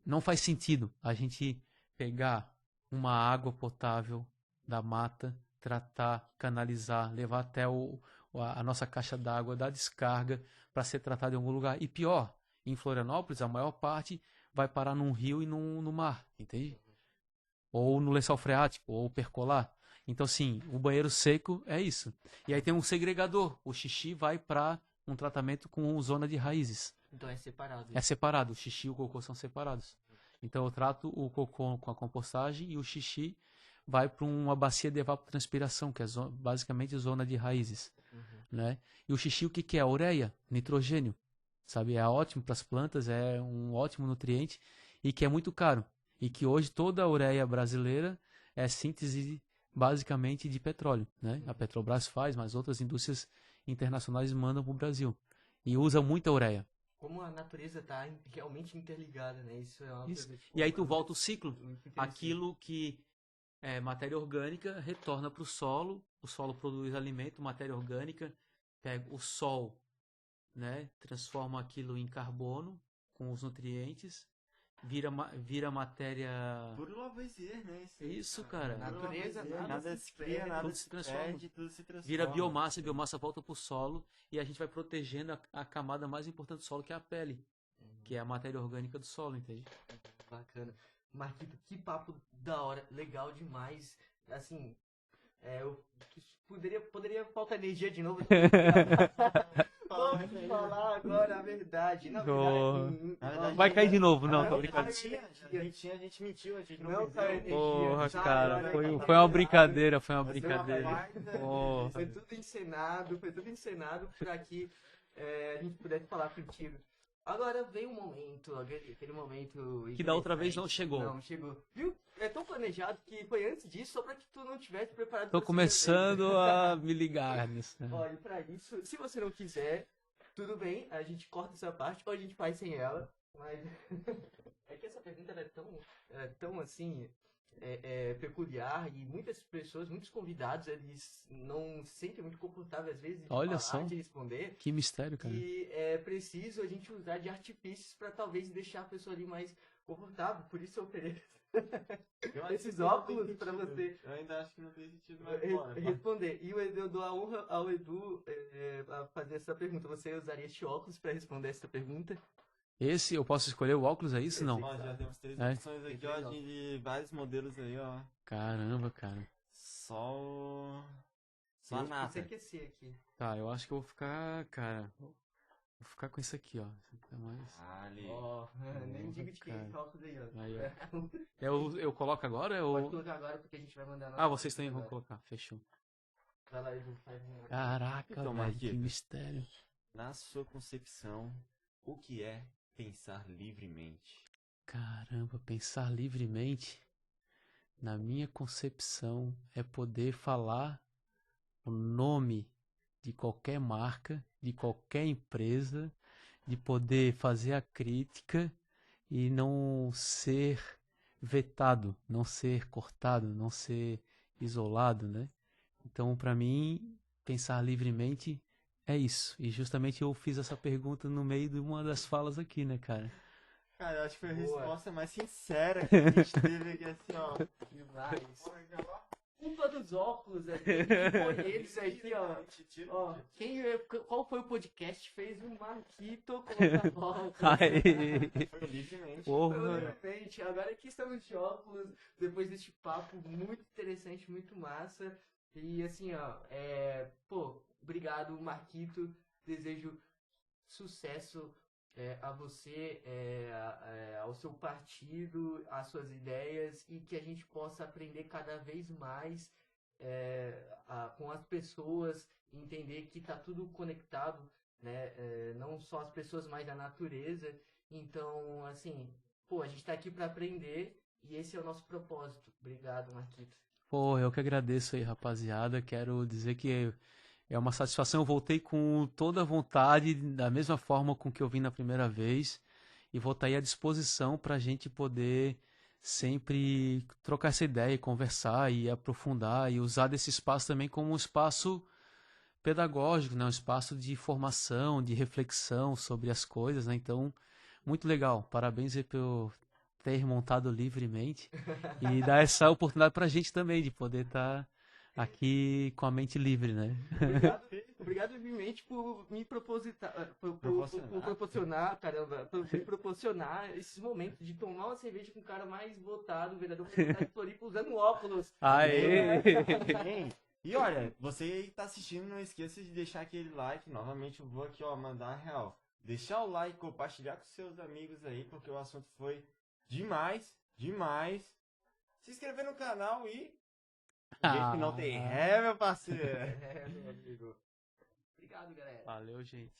não faz sentido a gente pegar uma água potável da mata, tratar, canalizar, levar até a nossa caixa d'água, dar descarga para ser tratada em algum lugar. E pior, em Florianópolis, a maior parte vai parar num rio e no mar, entende? Ou no lençol freático, ou percolar. Então, sim, o banheiro seco é isso. E aí tem um segregador. O xixi vai para um tratamento com zona de raízes. Então é separado. É separado. O xixi e o cocô são separados. Então eu trato o cocô com a compostagem e o xixi vai para uma bacia de evapotranspiração, que é basicamente zona de raízes. Né? E o xixi, o que, que é? Ureia, nitrogênio. Sabe? É ótimo para as plantas, é um ótimo nutriente e que é muito caro. E que hoje toda a ureia brasileira é síntese basicamente de petróleo. Né? A Petrobras faz, mas outras indústrias internacionais mandam para o Brasil. E usam muita ureia. Como a natureza está realmente interligada, né? Isso é uma Isso. coisa, tipo, E aí tu volta o ciclo. muito interessante. Aquilo que é matéria orgânica retorna para o solo produz alimento, matéria orgânica, pega o sol, né? Transforma aquilo em carbono com os nutrientes, vira matéria. Puro Lavoisier, né? Isso, cara. Natureza, nada se cria, nada tudo se se transforma. perde, tudo se transforma. Vira biomassa, e biomassa volta para o solo e a gente vai protegendo a camada mais importante do solo, que é a pele, que é a matéria orgânica do solo, entende? Bacana. Marquito, que papo da hora, legal demais. Assim, eu poderia faltar energia de novo. Vamos falar agora a verdade. Na verdade, Vai cair de novo, não, tô não, brincando. A gente mentiu, a gente não Não caiu fez. energia. Porra, Sai, cara, olha foi aqui. uma brincadeira, foi uma Vai ser uma brincadeira. baita Porra. Foi tudo encenado para que a gente pudesse falar contigo. Agora veio um momento, aquele momento Que da outra vez interessante. não chegou. Não chegou. Viu? É tão planejado que foi antes disso, só para que tu não tivesse preparado. Tô pra segunda começando vez. a me ligar nisso. Né? Olha, pra isso, se você não quiser, tudo bem, a gente corta essa parte ou a gente faz sem ela. Mas é que essa pergunta ela é tão assim, peculiar e muitas pessoas, muitos convidados, eles não se sentem muito confortáveis às vezes de Olha falar, só. de responder. Que mistério, cara. Que é preciso a gente usar de artifícios para talvez deixar a pessoa ali mais confortável. Por isso eu ofereço Eu acho esses que não tem óculos para sentido. você Eu ainda acho que não tem sentido, mas bora. responder. E eu dou a honra ao Edu a fazer essa pergunta. Você usaria este óculos para responder essa pergunta? Esse eu posso escolher o óculos, é isso? Não. Ó, já temos 3 É. opções aqui, ó, de vários modelos aí, ó. Caramba, cara. Só a Vou nata. aquecer aqui. Tá, eu acho que eu vou ficar, cara. Vou ficar com isso aqui, ó. Isso aqui tá mais. Ali. Ó, nem digo de quem cara. óculos aí, ó. Aí, ó. Eu coloco agora? Pode colocar agora porque a gente vai mandar na. Ah, vocês também vão colocar. Fechou. Vai lá, Edu, faz uma. Caraca, Então, velho, Marquito. que mistério. Na sua concepção, o que é pensar livremente? Caramba, pensar livremente, na minha concepção, é poder falar o nome de qualquer marca, de qualquer empresa, de poder fazer a crítica e não ser vetado, não ser cortado, não ser isolado, né? Então, para mim, pensar livremente é isso. E justamente eu fiz essa pergunta no meio de uma das falas aqui, né, cara? Cara, eu acho que foi a Boa. resposta mais sincera que a gente teve aqui, assim, ó. Demais. Culpa dos óculos, quem foi eles aqui, ó. Ó, qual foi o podcast que fez o Marquito colocar óculos? Aí, Foi livremente. porra. Realmente, agora que estamos de óculos, depois deste papo muito interessante, muito massa. E assim, ó, pô, obrigado, Marquito. Desejo sucesso a você, ao seu partido, às suas ideias e que a gente possa aprender cada vez mais com as pessoas, entender que está tudo conectado, né? Não só as pessoas, mas a natureza. Então, assim, pô, a gente está aqui para aprender e esse é o nosso propósito. Obrigado, Marquito. Pô, eu que agradeço aí, rapaziada. Quero dizer que é uma satisfação. Eu voltei com toda a vontade, da mesma forma com que eu vim na primeira vez. E vou estar aí à disposição para a gente poder sempre trocar essa ideia, conversar e aprofundar e usar desse espaço também como um espaço pedagógico, né? Um espaço de formação, de reflexão sobre as coisas, né? Então, muito legal. Parabéns aí por ter montado livremente e dar essa oportunidade para a gente também de poder estar aqui com a mente livre, né? Obrigado vivamente por me Proporcionar. proporcionar, caramba, por me proporcionar esses momentos de tomar uma cerveja com o cara mais votado, o vereador mais votado de Floripa, usando óculos. Aê! Bem, e olha, você que tá assistindo, não esqueça de deixar aquele like. Novamente, eu vou aqui, ó, mandar a real. Deixar o like, compartilhar com seus amigos aí, porque o assunto foi demais, demais. Se inscrever no canal e... Gente que não tem ré, meu parceiro. Meu amigo. Obrigado, galera. Valeu, gente.